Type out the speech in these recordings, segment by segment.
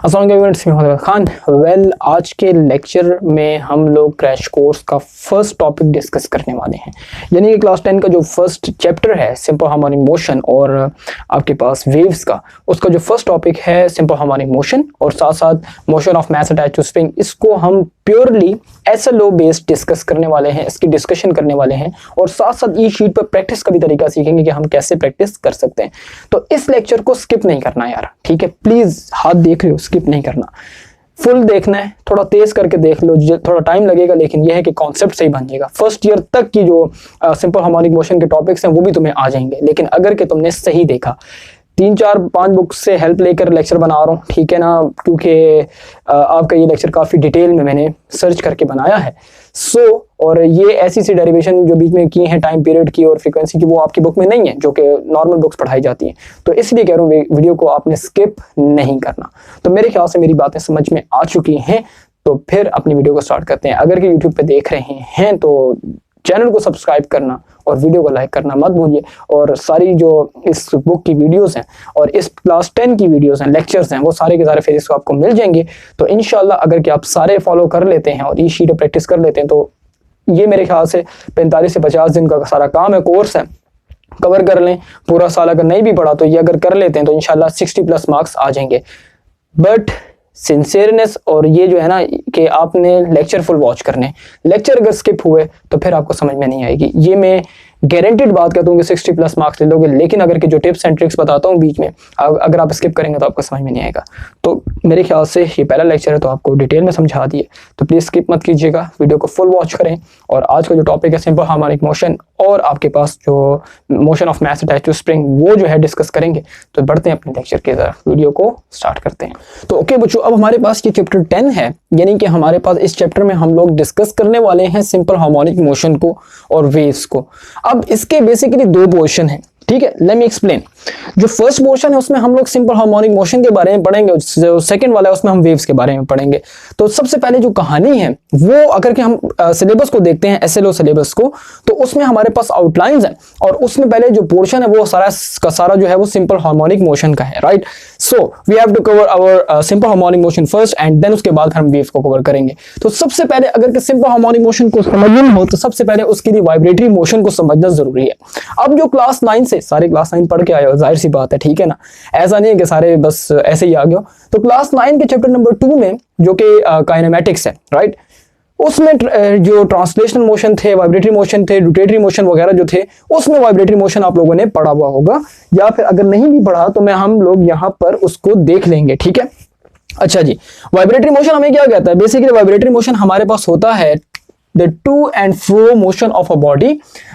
अस्सलाम वालेकुम खान। आज के लेक्चर में हम लोग क्रैश कोर्स का फर्स्ट टॉपिक डिस्कस करने वाले हैं, यानी कि क्लास 10 का जो फर्स्ट चैप्टर है सिंपल हार्मोनिक मोशन और आपके पास वेव्स का, उसका जो फर्स्ट टॉपिक है सिंपल हार्मोनिक मोशन और साथ साथ motion of mass attached to spring, इसको हम प्योरली एसएलओ बेस्ड डिस्कस करने वाले हैं, इसकी डिस्कशन करने वाले हैं और साथ साथ ई शीट पर प्रैक्टिस का भी तरीका सीखेंगे कि हम कैसे प्रैक्टिस कर सकते हैं। तो इस लेक्चर को स्किप नहीं करना यार, ठीक है? प्लीज हाथ देख रहे हो, स्किप नहीं करना, फुल देखना है। थोड़ा तेज करके देख लो, थोड़ा टाइम लगेगा लेकिन यह है कि कॉन्सेप्ट सही बन जाएगा। फर्स्ट ईयर तक की जो सिंपल हार्मोनिक मोशन के टॉपिक्स हैं वो भी तुम्हें आ जाएंगे, लेकिन अगर कि तुमने सही देखा, 3-4-5 बुक्स से हेल्प लेकर लेक्चर बना रहा हूँ, ठीक है ना, क्योंकि आपका ये लेक्चर काफ़ी डिटेल में मैंने सर्च करके बनाया है। और ये ऐसी सी डेरिवेशन जो बीच में की हैं टाइम पीरियड की और फ्रीक्वेंसी की, वो आपकी बुक में नहीं है, जो कि नॉर्मल बुक्स पढ़ाई जाती हैं। तो इसलिए कह रहा हूँ वीडियो को आपने स्किप नहीं करना। तो मेरे ख्याल से मेरी बातें समझ में आ चुकी हैं, तो फिर अपनी वीडियो को स्टार्ट करते हैं। अगर कि यूट्यूब पे देख रहे हैं तो चैनल को सब्सक्राइब करना और वीडियो को लाइक करना मत भूलिए। और सारी जो इस बुक की वीडियोस हैं और इस क्लास 10 की वीडियोस हैं, लेक्चर्स हैं, वो सारे के सारे फेस आपको मिल जाएंगे। तो इंशाल्लाह अगर कि आप सारे फॉलो कर लेते हैं और ये शीट प्रैक्टिस कर लेते हैं, तो ये मेरे ख्याल से 45 से 50 दिन का सारा काम है, कोर्स है, कवर कर लें पूरा साल। अगर नहीं भी पढ़ा तो ये अगर कर लेते हैं तो इंशाल्लाह 60+ मार्क्स आ जाएंगे। बट सिंसियरनेस और ये जो है ना कि आपने लेक्चर फुल वॉच करने, लेक्चर अगर स्किप हुए तो फिर आपको समझ में नहीं आएगी। ये मैं गारंटीड बात कहता हूँ कि 60+ मार्क्स ले लोगे, लेकिन अगर के जो टिप्स एंड ट्रिक्स बताता हूँ बीच में, अगर आप स्किप करेंगे तो आपको समझ में नहीं आएगा। तो मेरे ख्याल से ये पहला लेक्चर है तो आपको डिटेल में समझा दिए, तो प्लीज़ स्किप मत कीजिएगा, वीडियो को फुल वॉच करें। और आज का जो टॉपिक है सिंपल हार्मोनिक मोशन और आपके पास जो motion of mass attached to spring, वो जो है डिस्कस करेंगे। तो बढ़ते हैं अपने लेक्चर के तरफ, वीडियो को स्टार्ट करते हैं। तो ओके बच्चों, अब हमारे पास ये चैप्टर 10 है, यानी कि हमारे पास इस चैप्टर में हम लोग डिस्कस करने वाले हैं सिंपल हार्मोनिक मोशन को और वेव्स को। अब इसके बेसिकली 2 पोर्शन हैं, ठीक है? Let me explain. जो फर्स्ट पोर्शन है उसमें हम लोग सिंपल हार्मोनिक मोशन के बारे में पढ़ेंगे, जो सेकंड वाला है उसमें हम वेव्स के बारे में पढ़ेंगे। तो सबसे पहले जो कहानी है वो, अगर कि हम सिलेबस को देखते हैं, एसएलओ सिलेबस को, तो उसमें हमारे पास आउटलाइंस है और उसमें पहले जो पोर्शन है वो सारा का सारा जो है वो सिंपल हार्मोनिक मोशन का है, right? So we have to cover our simple harmonic motion first and then उसके बाद हम वेव्स को कवर करेंगे। तो सबसे पहले अगर कि सिंपल हार्मोनिक मोशन को समझना हो तो सबसे पहले उसके लिए वाइब्रेटरी मोशन को समझना जरूरी है। अब जो क्लास 9 से, सारे क्लास 9 पढ़ के आए हो, जाहिर सी बात है, ठीक है ना, ऐसा नहीं है कि सारे बस ऐसे ही आ गए हो। तो क्लास 9 के चैप्टर नंबर 2 में जो कि काइनेमैटिक्स है, राइट, उसमें जो ट्रांसलेशनल मोशन थे, वाइब्रेटरी मोशन थे, रोटेटरी मोशन वगैरह जो थे, उसमें वाइब्रेटरी मोशन आप लोगों ने पढ़ा हुआ होगा, या फिर अगर नहीं भी पढ़ा तो हम लोग यहाँ पर उसको देख लेंगे, ठीक है? अच्छा जी, वाइब्रेटरी मोशन हमें क्या कहता है? बेसिकली वाइब्रेटरी मोशन हमारे पास होता है the to and fro motion of a body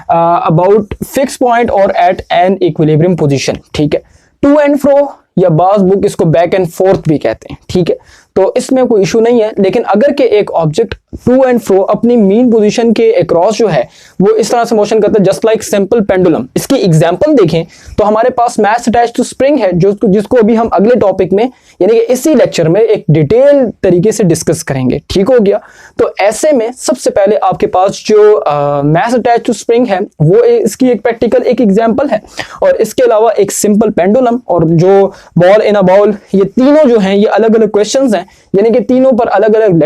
about fixed point or at an equilibrium position, ठीक है? to and fro या बाज बुक इसको बैक एंड फोर्थ भी कहते हैं, ठीक है? तो इसमें कोई इशू नहीं है। लेकिन अगर के एक ऑब्जेक्ट टू एंड फ्रो अपनी मीन पोजीशन के अक्रॉस जो है वो इस तरह से मोशन करता है, जस्ट लाइक सिंपल पेंडुलम। इसकी एग्जांपल देखें तो हमारे पास मास अटैच्ड टू स्प्रिंग है, जिसको अभी हम अगले टॉपिक में, यानी कि इसी लेक्चर में एक डिटेल तरीके से डिस्कस करेंगे, ठीक हो गया? तो ऐसे में सबसे पहले आपके पास जो मास अटैच्ड टू स्प्रिंग है वो इसकी एक प्रैक्टिकल एक एग्जाम्पल है, और इसके अलावा एक सिंपल पेंडुलम और जो बॉल इन अ बाउल, ये तीनों जो हैं ये अलग अलग क्वेश्चंस हैं, यानी कि तीनों पर अलग अलग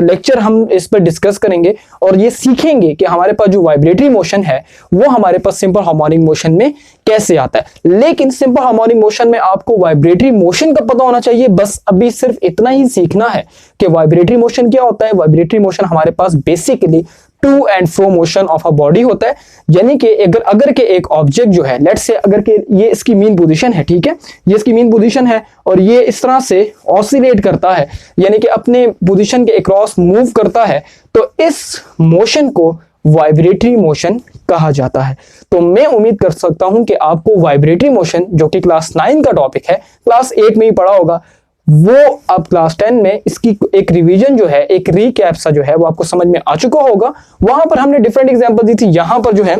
लेक्चर हम इस पर डिस्कस करेंगे और ये सीखेंगे कि हमारे पास जो वाइब्रेटरी मोशन है वो हमारे पास सिंपल हार्मोनिक मोशन में कैसे आता है। लेकिन सिंपल हार्मोनिक मोशन में आपको वाइब्रेटरी मोशन का पता होना चाहिए, बस अभी सिर्फ इतना ही सीखना है कि वाइब्रेटरी मोशन क्या होता है। वाइब्रेटरी मोशन हमारे पास basically to and fro motion of a body होता है, यानी कि अगर के एक ऑब्जेक्ट जो है, लेट्स से अगर के ये इसकी मीन पोजीशन है, ठीक है, ये इसकी मीन पोजीशन है और ये इस तरह से ऑसिलेट करता है, यानी कि अपने पोजीशन के अक्रॉस मूव करता है, तो इस मोशन को वाइब्रेटरी मोशन कहा जाता है। तो मैं उम्मीद कर सकता हूं कि आपको वाइब्रेटरी मोशन, जो कि क्लास 9 का टॉपिक है, क्लास 8 में ही पढ़ा होगा, वो अब क्लास 10 में इसकी एक रिवीजन जो है, एक रीकैप सा जो है वो आपको समझ में आ चुका होगा। वहां पर हमने डिफरेंट एग्जांपल दी थी, यहां पर जो है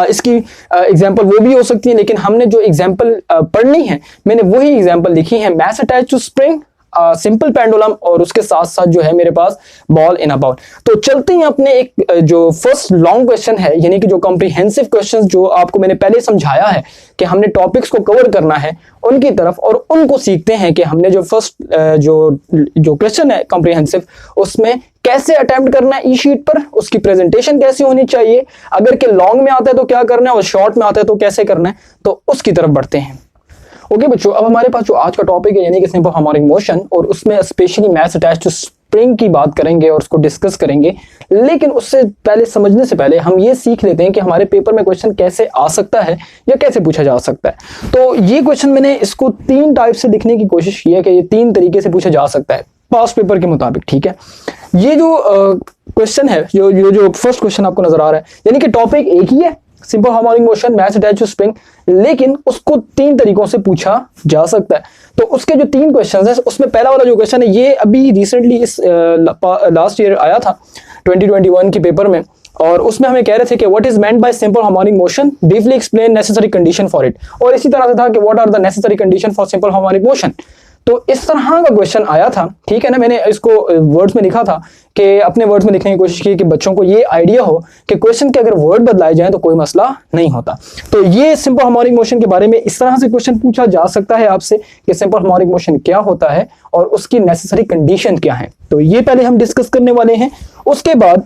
इसकी एग्जांपल वो भी हो सकती है, लेकिन हमने जो एग्जांपल पढ़नी है मैंने वही एग्जांपल लिखी है, mass attached to spring simple pendulum और उसके साथ साथ जो है मेरे पास बॉल इन अ बाउल। तो चलते हैं अपने एक जो फर्स्ट लॉन्ग क्वेश्चन है, यानी कि जो कॉम्प्रिहेंसिव क्वेश्चंस जो आपको मैंने पहले समझाया है कि हमने टॉपिक्स को कवर करना है उनकी तरफ, और उनको सीखते हैं कि हमने जो फर्स्ट जो क्वेश्चन है कॉम्प्रिहेंसिव उसमें कैसे अटेम्प्ट करना है ई शीट पर, उसकी प्रेजेंटेशन कैसी होनी चाहिए, अगर के लॉन्ग में आता है तो क्या करना है और शॉर्ट में आता है तो कैसे करना है, तो उसकी तरफ बढ़ते हैं। ओके बच्चों, अब हमारे पास जो आज का टॉपिक है यानी कि सिंपल हार्मोनिक मोशन, और उसमें specially mass attached to spring की बात करेंगे और उसको डिस्कस करेंगे। लेकिन उससे पहले, समझने से पहले हम ये सीख लेते हैं कि हमारे पेपर में क्वेश्चन कैसे आ सकता है या कैसे पूछा जा सकता है। तो ये क्वेश्चन मैंने इसको 3 टाइप से लिखने की कोशिश की है कि ये 3 तरीके से पूछा जा सकता है पास्ट पेपर के मुताबिक, ठीक है। ये जो क्वेश्चन है, जो फर्स्ट क्वेश्चन आपको नजर आ रहा है, यानी कि टॉपिक एक ही है, simple harmonic motion, mass attached to spring, लेकिन उसको 3 तरीकों से पूछा जा सकता है। तो उसके जो 3 क्वेश्चन है, उसमें पहला वाला जो क्वेश्चन है ये अभी रिसेंटली इस लास्ट ईयर आया था 2021 के पेपर में, और उसमें हमें कह रहे थे कि what is meant by simple harmonic motion, briefly explain necessary condition for it, और इसी तरह से था कि what are the necessary condition for simple harmonic motion. तो इस तरह का क्वेश्चन आया था, ठीक है ना। मैंने इसको वर्ड्स में लिखा था कि अपने वर्ड्स में लिखने की कोशिश की कि बच्चों को ये आइडिया हो कि क्वेश्चन के अगर वर्ड बदलाए जाएं तो कोई मसला नहीं होता। तो ये सिंपल हार्मोनिक मोशन के बारे में इस तरह से क्वेश्चन पूछा जा सकता है आपसे कि सिंपल हार्मोनिक मोशन क्या होता है और उसकी नेसेसरी कंडीशन क्या है। तो ये पहले हम डिस्कस करने वाले हैं। उसके बाद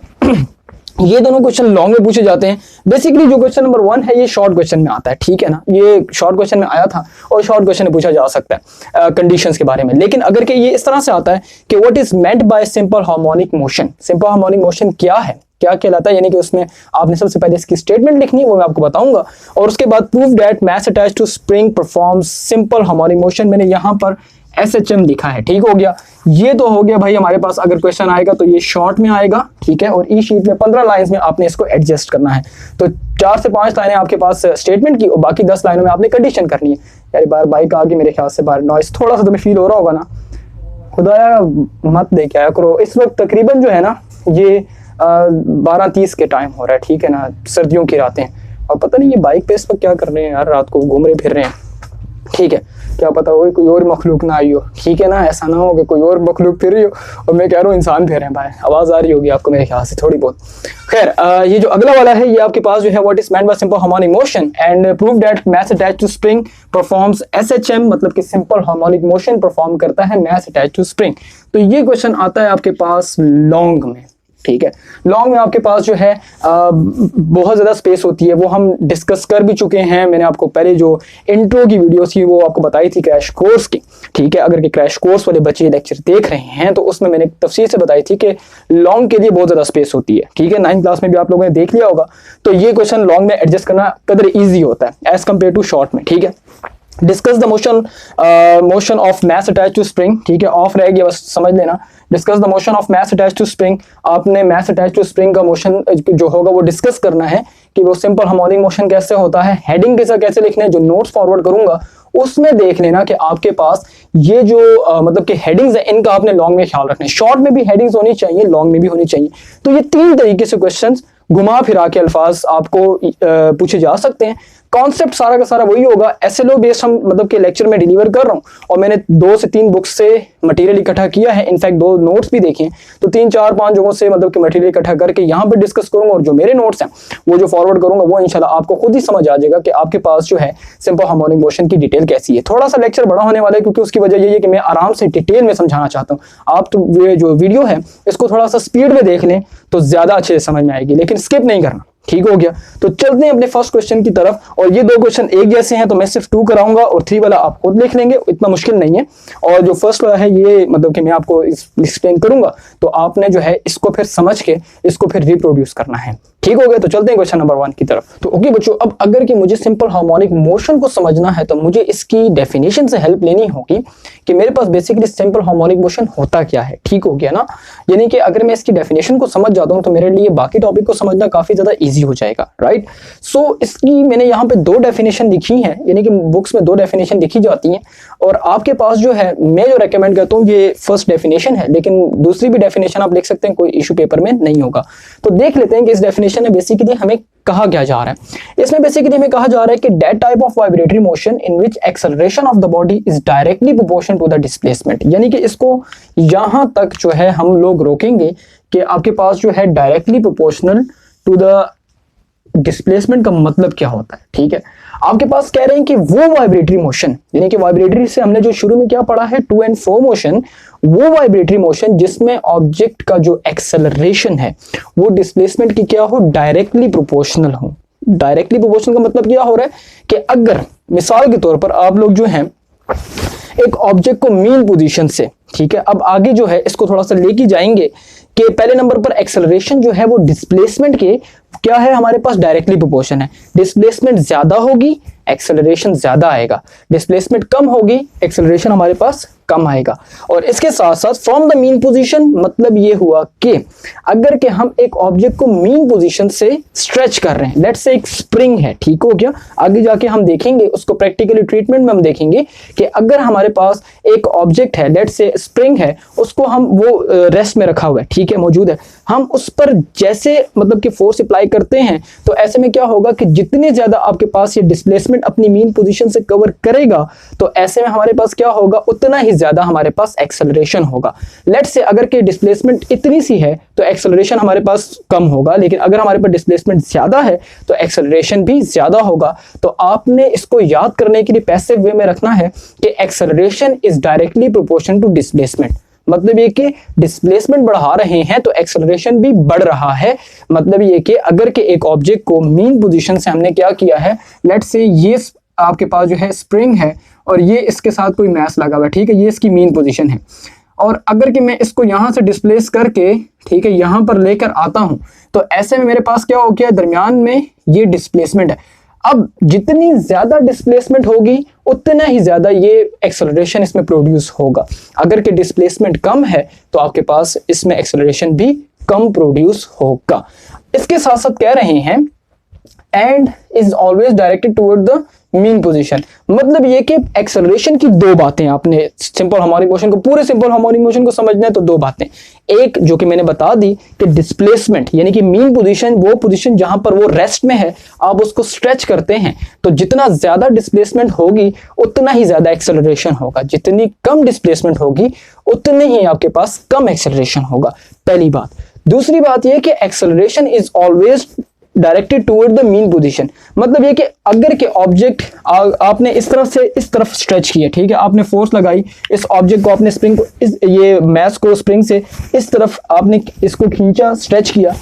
ये दोनों क्वेश्चन लॉन्ग में पूछे जाते हैं। बेसिकली जो क्वेश्चन नंबर 1 है ये शॉर्ट क्वेश्चन में आता है, ठीक है ना। ये शॉर्ट क्वेश्चन में आया था और शॉर्ट क्वेश्चन में पूछा जा सकता है कंडीशंस के बारे में। लेकिन अगर कि ये इस तरह से आता है कि what is meant by simple harmonic motion, simple harmonic motion क्या है, क्या कहलाता है, यानी कि उसमें आपने सबसे पहले इसकी स्टेटमेंट लिखनी है, वो मैं आपको बताऊंगा। और उसके बाद prove that mass attached to spring performs simple harmonic motion, मैंने यहाँ पर SHM लिखा है, ठीक हो गया। ये तो हो गया भाई हमारे पास, अगर क्वेश्चन आएगा तो ये शॉर्ट में आएगा, ठीक है। और ई शीट में 15 लाइंस में आपने इसको एडजस्ट करना है। तो 4 से 5 लाइनें आपके पास स्टेटमेंट की और बाकी 10 लाइनों में आपने कंडीशन करनी है। यार बार बाइक आगे मेरे ख्याल से बाहर नॉइस थोड़ा सा तुम्हें फील हो रहा होगा ना, खुदाया मत देख आया करो। इस वक्त तकरीबन जो है ना ये 12:30 के टाइम हो रहा है, ठीक है ना, सर्दियों की रातें, और पता नहीं ये बाइक पे इस वक्त क्या कर रहे हैं यार, रात को घूम रहे फिर रहे हैं, ठीक है। क्या पता हो कोई और मखलूक ना आई हो, ठीक है ना, ऐसा ना हो कि कोई और मखलूक फिर रही हो और मैं कह रहा हूँ इंसान फिर रहे हैं। भाई आवाज आ रही होगी आपको मेरे ख्याल से थोड़ी बहुत। खैर ये जो अगला वाला है ये आपके पास जो है what is meant by simple harmonic motion and prove that mass attached to spring performs SHM, मतलब कि सिंपल हार्मोनिक मोशन परफॉर्म करता है मैथ्स अटैच्ड टू स्प्रिंग। तो ये क्वेश्चन आता है आपके पास लॉन्ग में, ठीक है। लॉन्ग में आपके पास जो है बहुत ज़्यादा स्पेस होती है, वो हम डिस्कस कर भी चुके हैं। मैंने आपको पहले जो इंट्रो की वीडियोस थी वो आपको बताई थी क्रैश कोर्स की, ठीक है। अगर के क्रैश कोर्स वाले बच्चे लेक्चर देख रहे हैं तो उसमें मैंने तफसील से बताई थी कि लॉन्ग के लिए बहुत ज़्यादा स्पेस होती है, ठीक है। 9th क्लास में भी आप लोगों ने देख लिया होगा। तो ये क्वेश्चन लॉन्ग में एडजस्ट करना कदर ईजी होता है एज कम्पेयर टू शॉर्ट में, ठीक है। Discuss the motion of mass attached to spring, ठीक है, ऑफ रह गया बस समझ लेना। Discuss the motion of mass attached to spring, आपने मैथ्स अटैच्ड टू स्प्रिंग का मोशन जो होगा वो डिस्कस करना है कि वो सिंपल हार्मोनिक मोशन कैसे होता है। हेडिंग के साथ कैसे लिखना है, जो नोट्स फॉरवर्ड करूंगा उसमें देख लेना कि आपके पास ये जो मतलब कि हेडिंग्स है इनका आपने लॉन्ग में ख्याल रखना है। शॉर्ट में भी हेडिंग्स होनी चाहिए, लॉन्ग में भी होनी चाहिए। तो ये 3 तरीके से क्वेश्चंस घुमा फिरा के अल्फाज आपको पूछे जा सकते हैं। कॉन्सेप्ट सारा का सारा वही होगा। SLO बेस्ड हम मतलब के लेक्चर में डिलीवर कर रहा हूँ और मैंने 2 से 3 बुक्स से मटेरियल इकट्ठा किया है। इनफैक्ट 2 नोट्स भी देखे, तो 3, 4, 5 जगहों से मतलब कि मटेरियल इकट्ठा करके यहाँ पर डिस्कस करूंगा और जो मेरे नोट्स हैं वो जो फॉरवर्ड करूंगा वो इंशाल्लाह आपको खुद ही समझ आ जाएगा कि आपके पास जो है सिंपल हार्मोनिक मोशन की डिटेल कैसी है। थोड़ा सा लेक्चर बड़ा होने वाला है क्योंकि उसकी वजह ये है कि मैं आराम से डिटेल में समझाना चाहता हूँ। आप तो ये जो वीडियो है इसको थोड़ा सा स्पीड में देख लें तो ज्यादा अच्छे से समझ में आएगी, लेकिन स्किप नहीं करना, ठीक हो गया। तो चलते हैं अपने फर्स्ट क्वेश्चन की तरफ। और ये 2 क्वेश्चन एक जैसे हैं तो मैं सिर्फ 2 कराऊंगा और 3 वाला आप खुद लिख लेंगे, इतना मुश्किल नहीं है। और जो फर्स्ट वाला है ये मतलब कि मैं आपको एक्सप्लेन करूंगा तो आपने जो है इसको फिर समझ के इसको फिर रिप्रोड्यूस करना है, ठीक हो गया। तो चलते हैं क्वेश्चन नंबर 1 की तरफ। तो ओके बच्चों, अब अगर कि मुझे सिंपल हार्मोनिक मोशन को समझना है तो मुझे इसकी डेफिनेशन से हेल्प लेनी होगी कि मेरे पास बेसिकली सिंपल हार्मोनिक मोशन होता क्या है, ठीक हो गया ना। यानी कि अगर मैं इसकी डेफिनेशन को समझ जाता हूं तो मेरे लिए बाकी टॉपिक को समझना काफी ज्यादा इजी हो जाएगा, राइट। सो इसकी मैंने यहाँ पे 2 डेफिनेशन लिखी है, यानी कि बुक्स में 2 डेफिनेशन लिखी जाती हैं और आपके पास जो है मैं जो रेकमेंड करता हूँ ये फर्स्ट डेफिनेशन है, लेकिन दूसरी भी डेफिनेशन आप लिख सकते हैं, कोई इशू पेपर में नहीं होगा। तो देख लेते हैं कि इस डेफिनेशन डेफिनेशन है बेसिकली हमें कहा क्या जा रहा है, इसमें बेसिकली हमें कहा जा रहा है कि that type of vibratory motion in which acceleration of the body is directly proportional to the displacement. यानी कि इसको यहां तक जो है हम लोग रोकेंगे कि आपके पास जो है directly proportional to the displacement का मतलब क्या होता है। ठीक है, आपके पास कह रहे हैं कि वो वाइब्रेटरी मोशन, यानी कि वाइब्रेटरी से हमने जो शुरू में क्या पढ़ा है टू एंड फ्रो मोशन, वो वाइब्रेटरी मोशन जिसमें ऑब्जेक्ट का जो एक्सेलरेशन है वो डिस्प्लेसमेंट की क्या हो, डायरेक्टली प्रोपोर्शनल हो। डायरेक्टली प्रोपोर्शनल का मतलब क्या हो रहा है कि अगर मिसाल के तौर पर आप लोग जो है एक ऑब्जेक्ट को मीन पोजीशन से, ठीक है, अब आगे जो है इसको थोड़ा सा लेके जाएंगे कि पहले नंबर पर एक्सेलरेशन जो है वो डिस्प्लेसमेंट के क्या है, हमारे पास डायरेक्टली प्रोपोर्शन है। डिस्प्लेसमेंट ज्यादा होगी एक्सेलरेशन ज्यादा आएगा, डिस्प्लेसमेंट कम होगी एक्सेलरेशन हमारे पास कम आएगा। और इसके साथ साथ फ्रॉम द मीन पोजीशन मतलब ये हुआ कि अगर के हम एक ऑब्जेक्ट को मीन पोजीशन से स्ट्रेच कर रहे हैं, लेट्स से एक स्प्रिंग है, ठीक हो गया, आगे जाके हम देखेंगे उसको प्रैक्टिकली ट्रीटमेंट में हम देखेंगे कि अगर हमारे पास एक ऑब्जेक्ट है, लेट्स से स्प्रिंग है, उसको हम वो रेस्ट में रखा हुआ है, ठीक है, मौजूद है, हम उस पर जैसे मतलब कि फोर्स अप्लाई करते हैं तो ऐसे में क्या होगा कि जितने ज्यादा आपके पास ये डिस्प्लेसमेंट अपनी मीन पोजीशन से कवर करेगा तो ऐसे में हमारे पास क्या होगा, उतना ही ज्यादा हमारे पास एक्सेलरेशन होगा। लेट्स से अगर के डिस्प्लेसमेंट इतनी सी है तो एक्सेलरेशन हमारे पास कम होगा, लेकिन अगर हमारे पास डिस्प्लेसमेंट ज्यादा है तो एक्सेलरेशन भी ज्यादा होगा। तो आपने इसको याद करने के लिए पैसिव वे में रखना है कि acceleration is directly proportional to displacement. मतलब ये कि डिस्प्लेसमेंट बढ़ा रहे हैं तो एक्सेलरेशन भी बढ़ रहा है। मतलब ये कि अगर के एक ऑब्जेक्ट को मीन पोजीशन से हमने क्या किया है, लेट्स से ये आपके पास जो है स्प्रिंग है और ये इसके साथ कोई मैस लगा हुआ है, ठीक है, ये इसकी मीन पोजीशन है, और अगर कि मैं इसको यहां से डिस्प्लेस करके, ठीक है, यहां पर लेकर आता हूं तो ऐसे में मेरे पास क्या हो गया, दरमियान में ये डिस्प्लेसमेंट है। अब जितनी ज्यादा डिस्प्लेसमेंट होगी उतना ही ज्यादा ये एक्सेलरेशन इसमें प्रोड्यूस होगा। अगर कि डिस्प्लेसमेंट कम है तो आपके पास इसमें एक्सेलरेशन भी कम प्रोड्यूस होगा। इसके साथ साथ कह रहे हैं and is always directed toward the mean position. मतलब ये कि एक्सेलरेशन की दो बातें, आपने सिंपल हार्मोनिक मोशन को, पूरे सिंपल हार्मोनिक मोशन को समझना है तो दो बातें, एक जो कि मैंने बता दी कि डिस्प्लेसमेंट यानी कि मीन पोजीशन, वो पोजीशन जहां पर वो रेस्ट में है, आप उसको स्ट्रेच करते हैं तो जितना ज्यादा डिस्प्लेसमेंट होगी उतना ही ज्यादा एक्सेलरेशन होगा, जितनी कम डिस्प्लेसमेंट होगी उतने ही आपके पास कम एक्सेलरेशन होगा, पहली बात। दूसरी बात यह कि acceleration is always directed toward the mean position. मतलब ये कि अगर के ऑब्जेक्ट आपने इस तरफ से इस तरफ स्ट्रेच किया, ठीक है, आपने फोर्स लगाई इस ऑब्जेक्ट को, आपने स्प्रिंग को ये मैस को स्प्रिंग से इस तरफ आपने इसको खींचा, स्ट्रेच किया,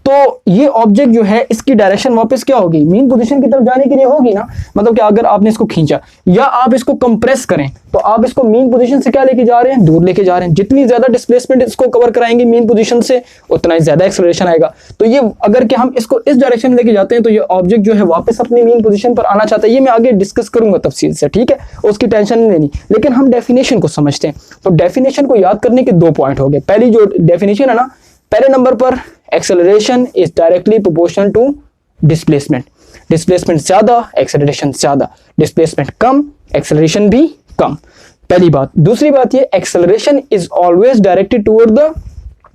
तो ये ऑब्जेक्ट जो है इसकी डायरेक्शन वापस क्या होगी, मीन पोजीशन की तरफ जाने के लिए होगी ना। मतलब कि अगर आपने इसको खींचा या आप इसको कंप्रेस करें तो आप इसको मीन पोजीशन से क्या लेके जा रहे हैं, दूर लेके जा रहे हैं। जितनी ज्यादा डिस्प्लेसमेंट इसको कवर कराएंगे मीन पोजीशन से उतना ही ज्यादा एक्सेलरेशन आएगा। तो ये अगर कि हम इसको इस डायरेक्शन में लेके जाते हैं तो ये ऑब्जेक्ट जो है वापस अपनी मीन पोजीशन पर आना चाहता है। ये मैं आगे डिस्कस करूंगा तफसील से, ठीक है, उसकी टेंशन नहीं लेनी, लेकिन हम डेफिनेशन को समझते हैं। तो डेफिनेशन को याद करने के दो पॉइंट हो गए। पहली जो डेफिनेशन है ना, पहले नंबर पर acceleration is directly proportional to displacement. Displacement ज्यादा एक्सेलरेशन ज्यादा, डिस्प्लेसमेंट कम एक्सेलरेशन भी कम, पहली बात। दूसरी बात ये acceleration is always directed toward the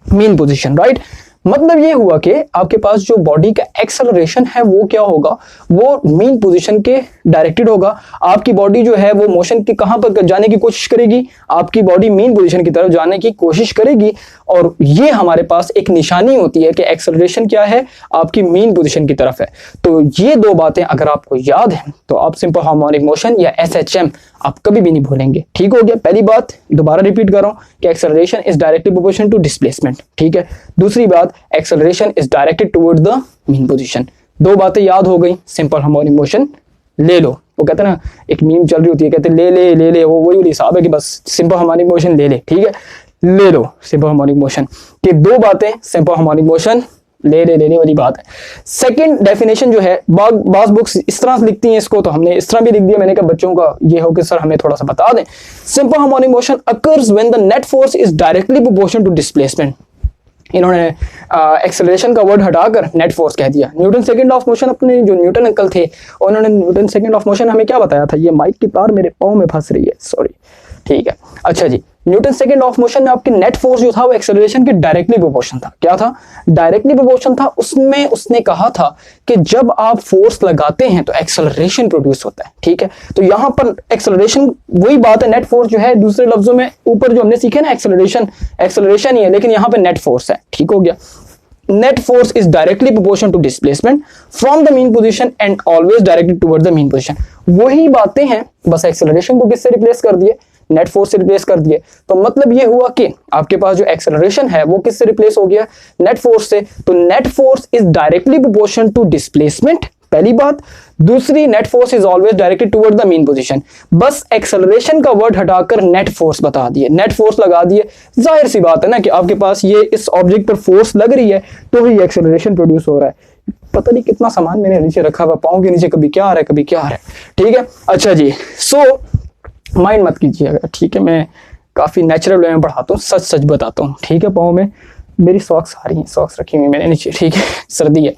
mean position, right. मतलब ये हुआ कि आपके पास जो बॉडी का एक्सेलरेशन है वो क्या होगा, वो मीन पोजीशन के डायरेक्टेड होगा। आपकी बॉडी जो है वो मोशन के कहां पर जाने की कोशिश करेगी, आपकी बॉडी मीन पोजीशन की तरफ जाने की कोशिश करेगी। और ये हमारे पास एक निशानी होती है कि एक्सेलरेशन क्या है, आपकी मीन पोजीशन की तरफ है। तो ये दो बातें अगर आपको याद है तो आप सिंपल हार्मोनिक मोशन या SHM आप कभी भी नहीं भूलेंगे, ठीक हो गया। पहली बात दोबारा रिपीट कर रहा हूं कि acceleration is directly proportional to displacement, ठीक है। दूसरी बात acceleration is directed toward the mean position. दो बातें याद हो गई, सिंपल हार्मोनिक मोशन ले लो। वो कहते हैं ना, एक मीम चल रही होती है, कहते ले ले ले ले, वो वही हिसाब है कि बस सिंपल हार्मोनिक मोशन ले ले, ठीक है, ले लो सिंपल हार्मोनिक मोशन की दो बातें, सिंपल हार्मोनिक मोशन ले ले लेने वाली बात है। सेकंड डेफिनेशन जो है, बाज बुक्स इस तरह से लिखती हैं इसको, तो हमने इस तरह भी लिख दिया। मैंने कहा बच्चों का ये हो कि सर हमें थोड़ा सा बता दें। Simple harmonic motion occurs when the net force is directly proportional to displacement. इन्होंने एक्सेलरेशन का वर्ड हटाकर नेट फोर्स कह दिया। न्यूटन सेकंड ऑफ मोशन, अपने जो न्यूटन अंकल थे उन्होंने न्यूटन सेकंड ऑफ मोशन हमें क्या बताया था, ये माइक की तार मेरे पाँव में फंस रही है, सॉरी, ठीक है, अच्छा जी। Newton second law of motion में आपके नेट फोर्स जो था वो एक्सेलरेशन के डायरेक्टली प्रोपोर्शन था। क्या था? डायरेक्टली प्रोपोर्शन था। उसमें उसने कहा था कि जब आप फोर्स लगाते हैं तो एक्सेलरेशन प्रोड्यूस होता है। ठीक है, तो यहां पर एक्सेलरेशन वही बात है, नेट फोर्स जो है, दूसरे लफ्जों में ऊपर जो हमने सीखे ना एक्सेलरेशन ही है, लेकिन यहां पर नेट फोर्स है। ठीक हो गया। Net force is directly proportional to displacement from the mean position and always directed toward the mean position। वही बातें हैं, बस एक्सेलरेशन को किससे रिप्लेस कर दिए? नेट फोर्स से रिप्लेस कर दिए। तो मतलब ये हुआ कि आपके पास जो एक्सेलरेशन है वो किससे रिप्लेस हो गया? नेट फोर्स से। तो net force is directly proportional to displacement, पहली बात। दूसरी, net force is always directed toward the mean position. बस एक्सेलरेशन का वर्ड हटाकर नेट फोर्स बता दिए, नेट फोर्स लगा दिए। जाहिर सी बात है ना कि आपके पास ये इस ऑब्जेक्ट पर फोर्स लग रही है तो ही एक्सेलरेशन प्रोड्यूस हो रहा है। पता नहीं कितना सामान मैंने नीचे रखा हुआ, पाँव के नीचे कभी क्या आ रहा है कभी क्या आ रहा है। ठीक है, अच्छा जी, सो माइंड मत कीजिएगा। ठीक है, मैं काफी नेचुरल वे में पढ़ाता हूँ, सच सच बताता हूँ। ठीक है, पाँव में मेरी सॉक्स आ रही हैं, सॉक्स रखी हुई मैंने नीचे। ठीक है, सर्दी है,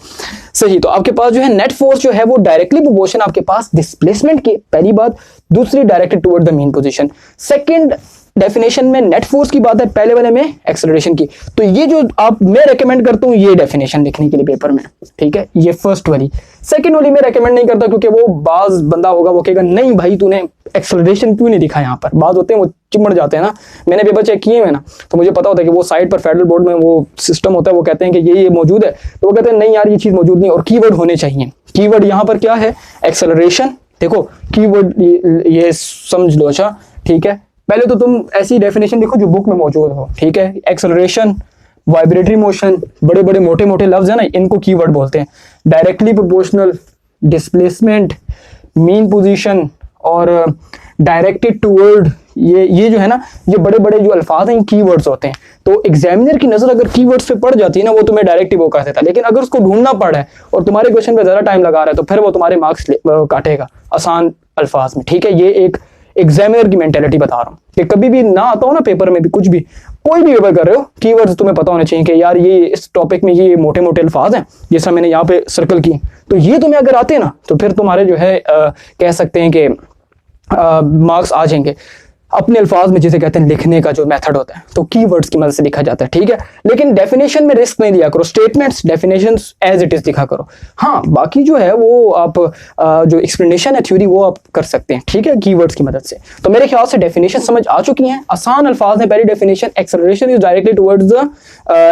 सही। तो आपके पास जो है नेट फोर्स जो है वो डायरेक्टली प्रोपोर्शन आपके पास डिस्प्लेसमेंट की, पहली बात। दूसरी, directed toward the mean position. Second definition में नेट फोर्स की बात है, पहले वाले में एक्सेलरेशन की। तो ये जो मैं रेकमेंड करता हूँ ये डेफिनेशन लिखने के लिए पेपर में। ठीक है, ये फर्स्ट वाली। सेकंड वाली मैं रेकमेंड नहीं करता, क्योंकि वो बाज बंदा होगा वो कहेगा नहीं भाई तूने एक्सेलरेशन क्यों नहीं दिखा यहाँ पर। बाज होते हैं वो चिमड़ जाते हैं ना, मैंने पेपर चेक किए हैं ना, तो मुझे पता होता है कि वो साइड पर फेडरल बोर्ड में वो सिस्टम होता है, वो कहते हैं कि ये मौजूद है, तो वो कहते हैं नहीं यार ये चीज मौजूद नहीं, और कीवर्ड होने चाहिए। कीवर्ड यहाँ पर क्या है? एक्सेलरेशन। देखो कीवर्ड ये समझ लो। अच्छा ठीक है, पहले तो तुम ऐसी डेफिनेशन लिखो जो बुक में मौजूद हो। ठीक है, एक्सेलरेशन, वाइब्रेटरी मोशन, बड़े बड़े मोटे मोटे लफ्ज है ना, इनको कीवर्ड बोलते हैं। Directly proportional, displacement, mean position और डायरेक्टेड टुवर्ड, ये जो है ना, ये बड़े बड़े जो अल्फाज हैं कीवर्ड्स होते हैं। तो एग्जामिनर की नजर अगर कीवर्ड्स पे पड़ जाती है ना, वो तुम्हें डायरेक्ट ही वो कर देता है। लेकिन अगर उसको ढूंढना पड़ा है और तुम्हारे क्वेश्चन पे ज्यादा टाइम लगा रहा है तो फिर वो तुम्हारे मार्क्स काटेगा आसान अल्फाज में। ठीक है, ये एक एग्जामिनर की मेंटेलिटी बता रहा हूँ कि कभी भी ना आता हो ना पेपर में भी, कुछ भी कोई भी पेपर कर रहे हो, कीवर्ड्स तुम्हें पता होने चाहिए कि यार ये इस टॉपिक में ये मोटे मोटे अल्फाज हैं, जैसा मैंने यहाँ पे सर्कल किए, तो ये तुम्हें अगर आते हैं ना तो फिर तुम्हारे जो है कह सकते हैं कि मार्क्स आ जाएंगे। अपने अल्फाज में जिसे कहते हैं लिखने का जो मेथड होता है, तो कीवर्ड्स की मदद से लिखा जाता है। ठीक है, लेकिन डेफिनेशन में रिस्क नहीं दिया करो, statements definitions as it is लिखा करो। हाँ, बाकी जो है वो आप जो एक्सप्लेनेशन है थ्योरी वो आप कर सकते हैं। ठीक है, कीवर्ड्स की मदद से। तो मेरे ख्याल से डेफिनेशन समझ आ चुकी हैं, आसान अल्फाज हैं। पहली definition, acceleration is directly towards the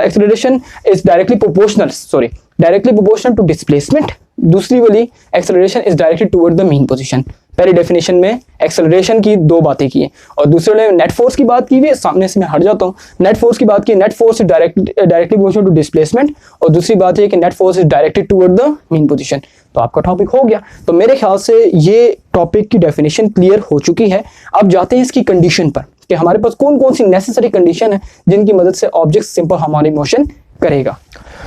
acceleration is directly proportional to displacement. दूसरी वाली, acceleration is directed toward the mean position. पहली डेफिनेशन में एक्सेलरेशन की दो बातें की हैं, और दूसरे में नेट फोर्स की बात की हुई है। सामने से मैं हट जाता हूँ, नेट फोर्स की बात की, net force is directly proportional to displacement, और दूसरी बात है कि net force is directed toward the mean position. तो आपका टॉपिक हो गया। तो मेरे ख्याल से ये टॉपिक की डेफिनेशन क्लियर हो चुकी है। अब जाते हैं इसकी कंडीशन पर कि हमारे पास कौन कौन सी नेसेसरी कंडीशन है जिनकी मदद से ऑब्जेक्ट सिंपल हार्मोनिक मोशन करेगा।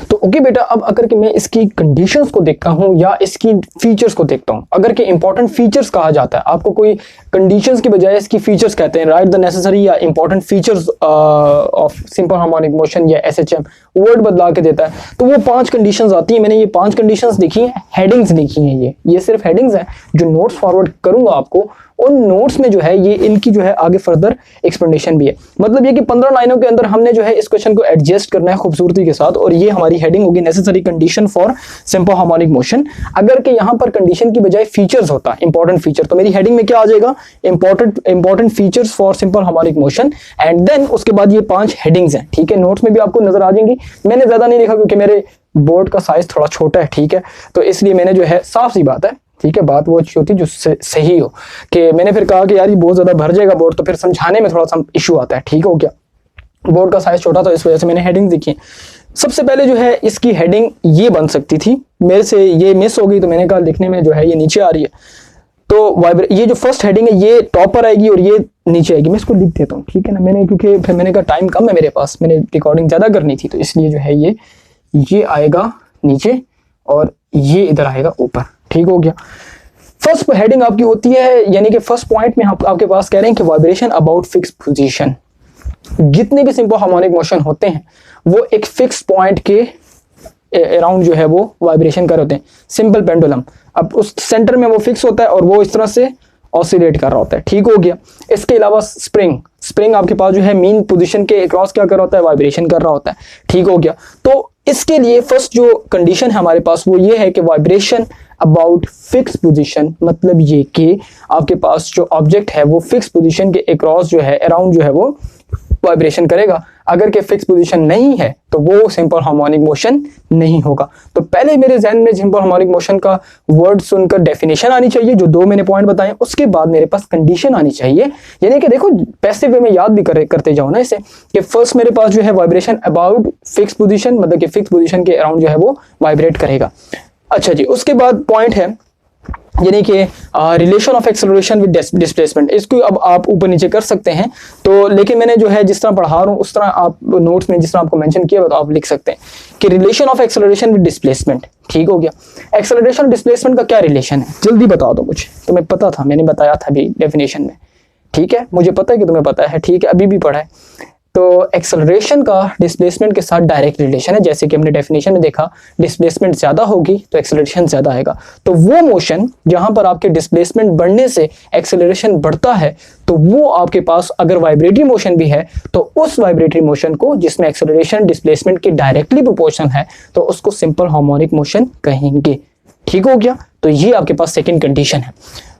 तो ओके बेटा, अब अगर कि मैं इसकी कंडीशंस को देखता हूं या इसकी फीचर्स को देखता हूं, अगर कि इंपॉर्टेंट फीचर्स कहा जाता है, आपको कोई कंडीशंस की बजाय इसकी फीचर्स कहते हैं, राइट द नेसेसरी या important features of simple harmonic motion या एसएचएम वर्ड बदला के देता है, तो वो 5 कंडीशंस आती हैं। मैंने ये 5 कंडीशंस लिखी हैं, हेडिंग्स लिखी हैं, ये सिर्फ हेडिंग्स हैं। जो नोट्स फॉरवर्ड करूंगा आपको, उन नोट्स में जो है ये इनकी जो है आगे फर्दर एक्सप्लेनेशन भी है। मतलब ये कि 15 लाइनों के अंदर हमने जो है इस क्वेश्चन को एडजस्ट करना है खूबसूरती के साथ, और ये हमारी हेडिंग होगी necessary condition for simple harmonic motion. अगर कि यहाँ पर कंडीशन की बजाय फीचर्स होता, इंपॉर्टेंट फीचर, तो मेरी हेडिंग में क्या आ जाएगा? Important features for simple harmonic motion, and then उसके बाद ये 5 हेडिंग्स हैं। ठीक है, नोट्स में भी आपको नजर आ जाएंगी। मैंने ज्यादा नहीं लिखा क्योंकि मेरे बोर्ड का साइज थोड़ा छोटा है। ठीक है, तो इसलिए मैंने जो है, साफ सी बात है, ठीक है, बात वो अच्छी होती जो सही हो, कि मैंने फिर कहा कि यार ये बहुत ज्यादा भर जाएगा बोर्ड, तो फिर समझाने में थोड़ा सा इशू आता है। ठीक हो गया, बोर्ड का साइज छोटा, तो इस वजह से मैंने हेडिंग देखी। सबसे पहले जो है इसकी हेडिंग ये बन सकती थी, मेरे से ये मिस हो गई, तो मैंने कहा लिखने में जो है ये नीचे आ रही है। तो ये जो फर्स्ट हेडिंग है ये टॉप पर आएगी और ये नीचे आएगी। मैं इसको लिख देता हूँ, ठीक है ना, क्योंकि फिर मैंने कहा टाइम कम है मेरे पास, मैंने रिकॉर्डिंग ज्यादा करनी थी, तो इसलिए जो है ये आएगा नीचे और ये इधर आएगा ऊपर। ठीक हो गया। फर्स्ट हेडिंग आपकी होती है, यानी कि फर्स्ट पॉइंट में आपके पास कह रहे हैं कि वाइब्रेशन अबाउट फिक्स पोजीशन। जितने भी सिंपल हार्मोनिक मोशन होते हैं वो एक फिक्स पॉइंट के अराउंड जो है वो वाइब्रेशन कर होते हैं। सिंपल पेंडुलम, अब उस सेंटर में वो फिक्स होता है और वो इस तरह से ऑसिलेट कर रहा होता है। ठीक हो गया। इसके अलावा स्प्रिंग आपके पास जो है मीन पोजीशन के अक्रॉस क्या कर रहा होता है, वाइब्रेशन कर रहा होता है। ठीक हो गया। तो इसके लिए फर्स्ट जो कंडीशन है हमारे पास वो ये है कि वाइब्रेशन अबाउट फिक्स पोजीशन, मतलब ये कि आपके पास जो ऑब्जेक्ट है वो फिक्स पोजीशन के अक्रॉस जो है, अराउंड जो है वो वाइब्रेशन करेगा। अगर के फिक्स पोजीशन नहीं है तो वो सिंपल हार्मोनिक मोशन नहीं होगा। तो पहले मेरे जहन में सिंपल हार्मोनिक मोशन का वर्ड सुनकर डेफिनेशन आनी चाहिए, जो दो मैंने पॉइंट बताए। उसके बाद मेरे पास कंडीशन आनी चाहिए, यानी कि देखो पैसिव वे में याद भी करते जाओ ना इसे, कि फर्स्ट मेरे पास जो है वाइब्रेशन अबाउट फिक्स पोजीशन, मतलब कि फिक्स पोजीशन के अराउंड जो है वो वाइब्रेट करेगा। अच्छा जी, उसके बाद पॉइंट है यानी कि relation of acceleration with displacement. इसको अब आप ऊपर नीचे कर सकते हैं, तो लेकिन मैंने जो है जिस तरह पढ़ा रहा हूँ उस तरह आप नोट्स में जिस तरह आपको मेंशन किया तो आप लिख सकते हैं कि relation of acceleration with displacement. ठीक हो गया। एक्सेलरेशन और डिस्प्लेसमेंट का क्या रिलेशन है, जल्दी बता दो मुझे। तुम्हें पता था, मैंने बताया था अभी डेफिनेशन में। ठीक है, मुझे पता है कि तुम्हें पता है। ठीक है, अभी भी पढ़ा है। तो एक्सेलरेशन का डिस्प्लेसमेंट के साथ डायरेक्ट रिलेशन है। जैसे कि हमने डेफिनेशन में देखा, डिस्प्लेसमेंट ज्यादा होगी तो एक्सेलरेशन ज्यादा आएगा। तो वो मोशन जहां पर आपके डिस्प्लेसमेंट बढ़ने से एक्सेलरेशन बढ़ता है, तो वो आपके पास अगर वाइब्रेटरी मोशन भी है तो उस वाइब्रेटरी मोशन को, जिसमें एक्सेलरेशन डिस्प्लेसमेंट के डायरेक्टली प्रोपोर्शनल है, तो उसको सिंपल हार्मोनिक मोशन कहेंगे। ठीक हो गया। तो ये आपके पास सेकेंड कंडीशन है।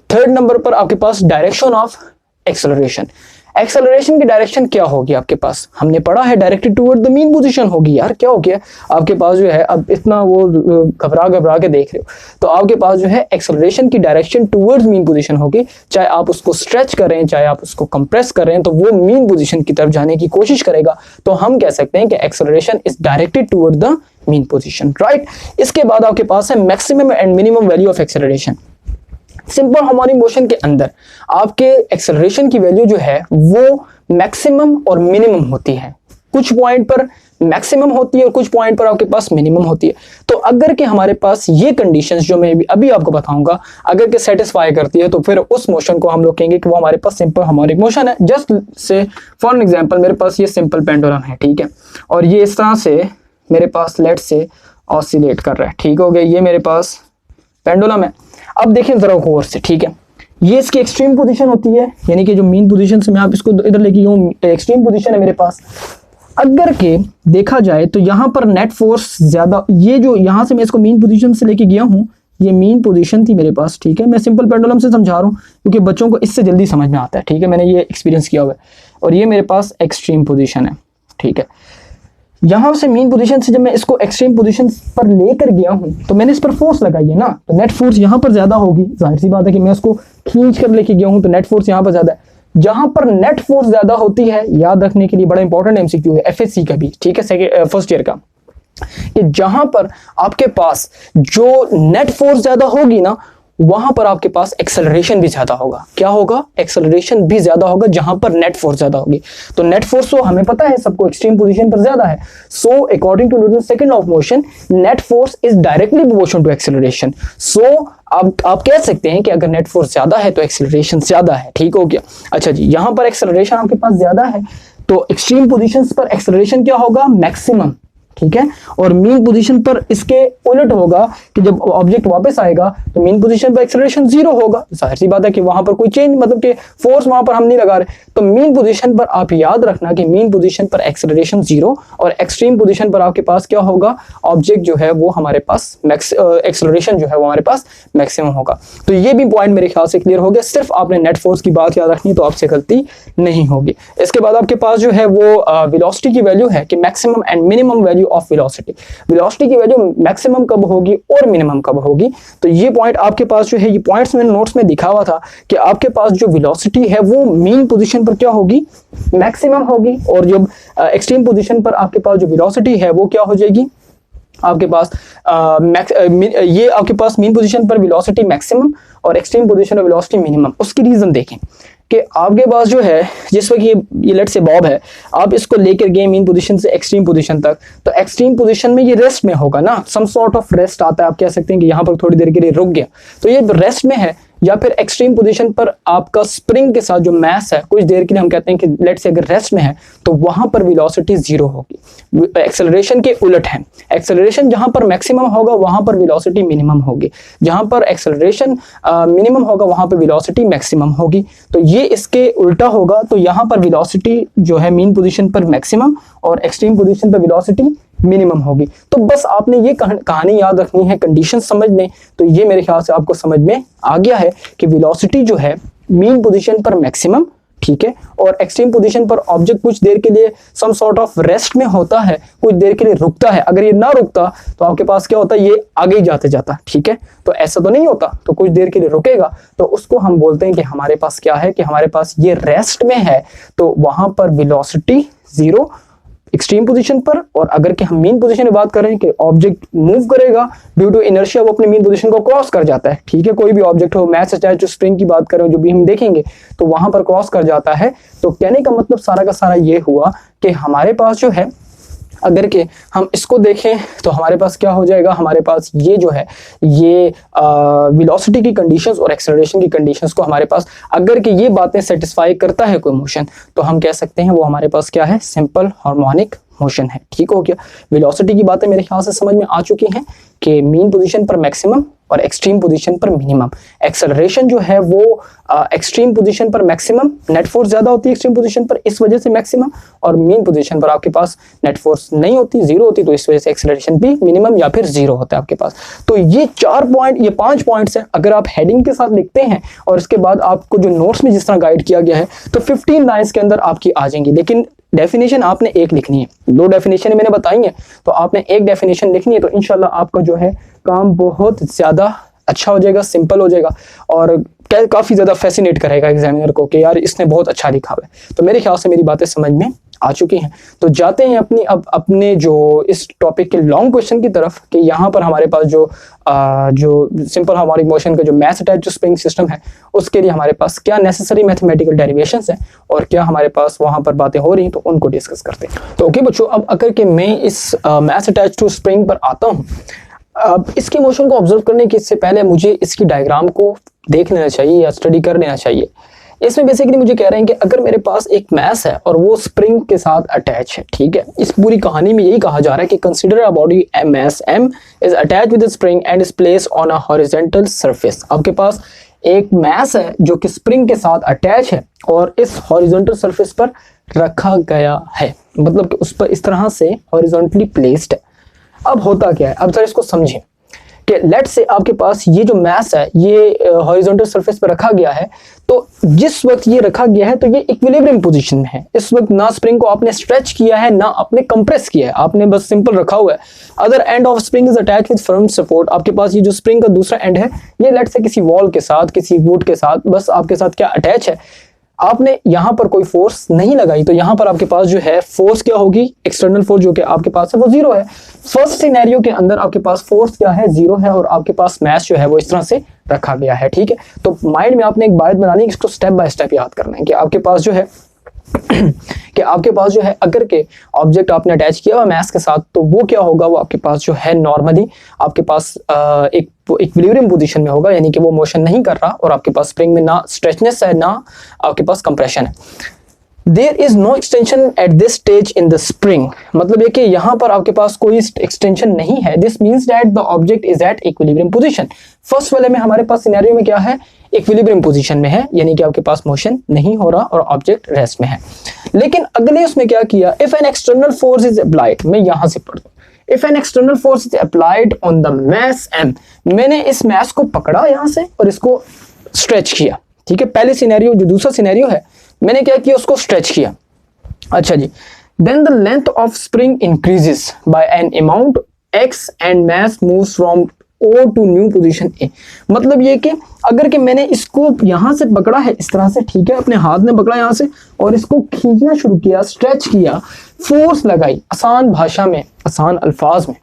थर्ड नंबर पर आपके पास डायरेक्शन ऑफ एक्सेलरेशन। एक्सेलरेशन की डायरेक्शन क्या होगी आपके पास, हमने पढ़ा है directed toward the mean position होगी। यार क्या हो गया आपके पास जो है, अब इतना वो घबरा के देख रहे हो, तो आपके पास जो है एक्सेलरेशन की डायरेक्शन टुवर्ड्स मीन पोजीशन होगी। चाहे आप उसको स्ट्रेच करें, चाहे आप उसको कंप्रेस करें, तो वो मीन पोजीशन की तरफ जाने की कोशिश करेगा। तो हम कह सकते हैं कि acceleration is directed toward the mean position, right. इसके बाद आपके पास है maximum and minimum value of acceleration. Simple harmonic motion के अंदर आपके एक्सेलरेशन की वैल्यू जो है वो मैक्सिमम और मिनिमम होती है। कुछ पॉइंट पर मैक्सिमम होती है और कुछ पॉइंट पर आपके पास मिनिमम होती है। तो अगर के हमारे पास ये कंडीशंस जो मैं अभी आपको बताऊंगा अगर के सेटिस्फाई करती है, तो फिर उस मोशन को हम लोग कहेंगे कि वो हमारे पास सिंपल हार्मोनिक मोशन है। जस्ट से फॉर एग्जांपल मेरे पास ये सिंपल पेंडुलम है, ठीक है, और ये इस तरह से मेरे पास लेट से ऑसिलेट कर रहा है। ठीक हो गया, ये मेरे पास पेंडुलम है। अब देखें जरा गौर से, ठीक है, ये इसकी एक्सट्रीम पोजीशन होती है, यानी कि जो मीन पोजीशन से मैं आप इसको इधर लेके हूँ, एक्सट्रीम पोजीशन है मेरे पास। अगर के देखा जाए तो यहाँ पर नेट फोर्स ज्यादा, ये जो यहाँ से मैं इसको मीन पोजीशन से लेके गया हूँ, ये मीन पोजीशन थी मेरे पास। ठीक है, मैं सिंपल पेंडुलम से समझा रहा हूँ क्योंकि बच्चों को इससे जल्दी समझ में आता है। ठीक है, मैंने ये एक्सपीरियंस किया हुआ है। और ये मेरे पास एक्सट्रीम पोजीशन है। ठीक है, यहां से मीन पोजीशन से जब मैं इसको एक्सट्रीम पोजीशन पर लेकर गया हूं तो मैंने इस पर फोर्स लगाई है ना, तो नेट फोर्स यहां पर ज्यादा होगी। जाहिर सी बात है कि मैं उसको खींच कर लेके गया हूं तो नेट फोर्स यहां पर ज्यादा है। जहां पर नेट फोर्स ज्यादा होती है, याद रखने के लिए बड़ा इंपॉर्टेंट एमसीक्यू है एफएससी का भी, ठीक है, फर्स्ट ईयर का, कि जहां पर आपके पास जो नेट फोर्स ज्यादा होगी ना, वहां पर आपके पास एक्सेलरेशन भी ज्यादा होगा। क्या होगा? एक्सेलरेशन भी ज्यादा होगा जहां पर नेट फोर्स ज्यादा होगी। तो नेट फोर्स तो हमें पता है सबको एक्सट्रीम पोजीशन पर ज्यादा है। So according to Newton second law of motion, net force is directly proportional to acceleration. सो आप कह सकते हैं कि अगर नेट फोर्स ज्यादा है तो एक्सेलरेशन ज्यादा है। ठीक हो गया। अच्छा जी, यहां पर एक्सेलरेशन आपके पास ज्यादा है तो एक्सट्रीम पोजीशंस पर एक्सेलरेशन क्या होगा? मैक्सिमम। ठीक है, और मीन पोजीशन पर इसके उलट होगा कि जब ऑब्जेक्ट वापस आएगा तो मीन पोजीशन पर एक्सेलरेशन जीरो होगा। जाहिर सी बात है कि वहां पर कोई चेंज, मतलब कि फोर्स वहां पर हम नहीं लगा रहे। तो मीन पोजीशन पर आप याद रखना कि मीन पोजीशन पर एक्सेलरेशन जीरो और एक्सट्रीम पोजीशन पर आपके पास क्या होगा? ऑब्जेक्ट जो है वो हमारे पास एक्सेलरेशन जो है वो हमारे पास मैक्सिमम होगा। तो ये भी पॉइंट मेरे ख्याल से क्लियर हो गया। सिर्फ आपने नेट फोर्स की बात याद रखनी तो आपसे गलती नहीं होगी। इसके बाद आपके पास जो है वो वेलोसिटी की वैल्यू है कि maximum and minimum value of velocity. Velocity की वैल्यू मैक्सिमम कब होगी और मिनिमम कब होगी, तो ये पॉइंट आपके पास जो है, ये पॉइंट्स मैंने नोट्स में दिखा हुआ था कि आपके पास जो वेलोसिटी है वो मीन पोजीशन पर क्या होगी? मैक्सिमम होगी। और जब एक्सट्रीम पोजीशन पर आपके पास जो वेलोसिटी है वो क्या हो जाएगी? आपके पास ये आपके पास मीन पोजीशन पर वेलोसिटी मैक्सिमम और एक्सट्रीम पोजीशन पर वेलोसिटी मिनिमम। उसकी रीजन देखें कि आपके पास जो है, जिस वक्त ये लेट से बॉब है, आप इसको लेकर गए मीन पोजीशन से एक्सट्रीम पोजीशन तक, तो एक्सट्रीम पोजीशन में ये रेस्ट में होगा ना, सम सॉर्ट ऑफ रेस्ट आता है। आप कह सकते हैं कि यहाँ पर थोड़ी देर के लिए रुक गया, तो ये रेस्ट में है। या फिर एक्सट्रीम पोजीशन पर आपका स्प्रिंग के साथ जो मास है कुछ देर के लिए हम कहते हैं कि लेट से अगर रेस्ट में है तो वहां पर वेलोसिटी जीरो होगी। एक्सेलरेशन के उलट है, एक्सेलरेशन जहां पर मैक्सिमम होगा वहां पर वेलोसिटी मिनिमम होगी, जहां पर एक्सेलरेशन मिनिमम होगा वहां पर वेलोसिटी मैक्सिमम होगी। तो ये इसके उल्टा होगा, तो यहाँ पर वेलोसिटी जो है मीन पोजीशन पर मैक्सिमम और एक्सट्रीम पोजीशन पर वेलोसिटी मिनिमम होगी। तो बस आपने ये कहानी याद रखनी है, कंडीशन समझ लें तो ये मेरे ख्याल से आपको समझ में आ गया है कि वेलोसिटी जो है मीन पोजीशन पर मैक्सिमम, ठीक है, और एक्सट्रीम पोजीशन पर ऑब्जेक्ट कुछ देर के लिए सम सॉर्ट ऑफ रेस्ट में होता है, कुछ देर के लिए रुकता है। अगर ये ना रुकता तो आपके पास क्या होता है, ये आगे ही जाते जाता, ठीक है। तो ऐसा तो नहीं होता, तो कुछ देर के लिए रुकेगा, तो उसको हम बोलते हैं कि हमारे पास क्या है, कि हमारे पास ये रेस्ट में है, तो वहां पर वेलोसिटी जीरो एक्सट्रीम पोजीशन पर। और अगर कि हम मीन पोजीशन में बात करें कि ऑब्जेक्ट मूव करेगा ड्यू टू इनर्शिया, वो अपने मीन पोजीशन को क्रॉस कर जाता है, ठीक है। कोई भी ऑब्जेक्ट हो, मैथ से चाहे जो स्प्रिंग की बात करें जो भी हम देखेंगे तो वहां पर क्रॉस कर जाता है। तो कहने का मतलब सारा का सारा ये हुआ कि हमारे पास जो है, अगर के हम इसको देखें तो हमारे पास क्या हो जाएगा, हमारे पास ये जो है ये वेलोसिटी की कंडीशंस और एक्सेलरेशन की कंडीशंस को हमारे पास अगर कि ये बातें सेटिस्फाई करता है कोई मोशन, तो हम कह सकते हैं वो हमारे पास क्या है, सिंपल हार्मोनिक मोशन है। ठीक हो गया। वेलोसिटी की बातें मेरे ख्याल से समझ में आ चुकी हैं कि मीन पोजीशन पर मैक्सिमम और एक्सट्रीम पोजीशन पर मिनिमम। एक्सेलरेशन जो है वो एक्सट्रीम पोजीशन पर मैक्सिमम, नेट फोर्स ज्यादा होती है एक्सट्रीम पोजीशन पर, इस वजह से मैक्सिमम, और मीन पोजीशन पर आपके पास नेट फोर्स नहीं होती, जीरो होती, तो इस वजह से एक्सेलरेशन भी मिनिमम या फिर जीरो होता है आपके पास। तो ये 5 पॉइंट्स हैं। अगर आप हेडिंग के साथ लिखते हैं और इसके बाद आपको जो नोट्स में जिस तरह गाइड किया गया है तो 15 लाइन्स के अंदर आपकी आ जाएंगी, लेकिन डेफिनेशन आपने एक लिखनी है। 2 डेफिनेशन मैंने बताई है, तो आपने एक डेफिनेशन लिखनी है, तो इंशाल्लाह आपका जो है काम बहुत ज्यादा अच्छा हो जाएगा, सिंपल हो जाएगा और काफी ज्यादा फैसिनेट करेगा एग्जामिनर को कि यार इसने बहुत अच्छा लिखा हुआ है। तो मेरे ख्याल से मेरी बातें समझ में आ चुकी हैं। तो जाते हैं अपने जो इस टॉपिक के लॉन्ग क्वेश्चन की तरफ, कि यहाँ पर हमारे पास जो सिंपल हार्मोनिक मोशन का जो मैथ अटैच्ड जो स्प्रिंग सिस्टम है उसके लिए हमारे पास क्या नेसेसरी मैथमेटिकल डेरिवेशंस हैं और क्या हमारे पास वहाँ पर बातें हो रही हैं, तो उनको डिस्कस करते हैं। तो ओके बच्चों, अब अगर कि मैं इस मैथ अटैच्ड टू स्प्रिंग पर आता हूँ, अब इसके मोशन को ऑब्जर्व करने के इससे पहले मुझे इसकी डायग्राम को देख लेना चाहिए या स्टडी कर लेना चाहिए। इसमें बेसिकली मुझे कह रहे हैं कि अगर मेरे पास एक मैस है और वो स्प्रिंग के साथ अटैच है, ठीक है, इस पूरी कहानी में यही कहा जा रहा है कि consider a body mass m is attached with the spring and is placed on a horizontal surface. आपके पास एक मैस है जो कि स्प्रिंग के साथ अटैच है और इस हॉरिजॉन्टल सरफेस पर रखा गया है, मतलब कि उस पर इस तरह से हॉरिजॉन्टली प्लेस्ड है। अब होता क्या है, अब जरा इसको समझें कि लेट्स से आपके पास ये जो मैस है ये हॉरिजॉन्टल सरफेस पर रखा गया है, तो जिस वक्त ये रखा गया है तो ये इक्विलिब्रियम पोजीशन में है। इस वक्त ना स्प्रिंग को आपने स्ट्रेच किया है ना आपने कंप्रेस किया है, आपने बस सिंपल रखा हुआ है। Other end of spring is attached with firm support. आपके पास ये जो स्प्रिंग का दूसरा एंड है ये लेट्स से किसी वॉल के साथ, किसी वुड के साथ बस आपके साथ क्या अटैच है, आपने यहां पर कोई फोर्स नहीं लगाई, तो यहां पर आपके पास जो है फोर्स क्या होगी, एक्सटर्नल फोर्स जो कि आपके पास है वो जीरो है। फर्स्ट सिनेरियो के अंदर आपके पास फोर्स क्या है, जीरो है, और आपके पास मैस जो है वो इस तरह से रखा गया है, ठीक है। तो माइंड में आपने एक बात बनानी है, इसको स्टेप बाय स्टेप याद करना है कि आपके पास जो है अगर के ऑब्जेक्ट आपने अटैच किया हुआ मैस के साथ, तो वो क्या होगा, वो आपके पास जो है नॉर्मली आपके पास एक इक्विलिब्रियम पोजीशन में होगा, यानी कि वो मोशन नहीं कर रहा और आपके पास स्प्रिंग में ना स्ट्रेचनेस है ना आपके पास कंप्रेशन है। There is no extension at this stage in the spring, मतलब ये कि यहाँ पर आपके पास कोई एक्सटेंशन नहीं है। This means that the object is at equilibrium position. First वाले में हमारे पास सिनेरियो में क्या है, इक्विलिब्रियम पोजीशन में है, यानी कि आपके पास मोशन नहीं हो रहा और ऑब्जेक्ट रेस्ट में है। लेकिन अगले उसमें क्या किया, if an external force is applied, मैं यहां से पढ़ दूं, if an external force is applied on the mass m, मैंने इस मैस को पकड़ा यहां से और इसको स्ट्रेच किया, ठीक है। पहले सिनेरियो, जो दूसरा सिनेरियो है, मैंने क्या किया, उसको स्ट्रेच किया। अच्छा जी, then the length of spring increases by an amount x and mass moves from O to new position A। मतलब ये कि अगर कि मैंने इसको यहां से पकड़ा है इस तरह से, ठीक है, अपने हाथ में पकड़ा यहां से और इसको खींचना शुरू किया, स्ट्रेच किया, फोर्स लगाई, आसान भाषा में, आसान अल्फाज में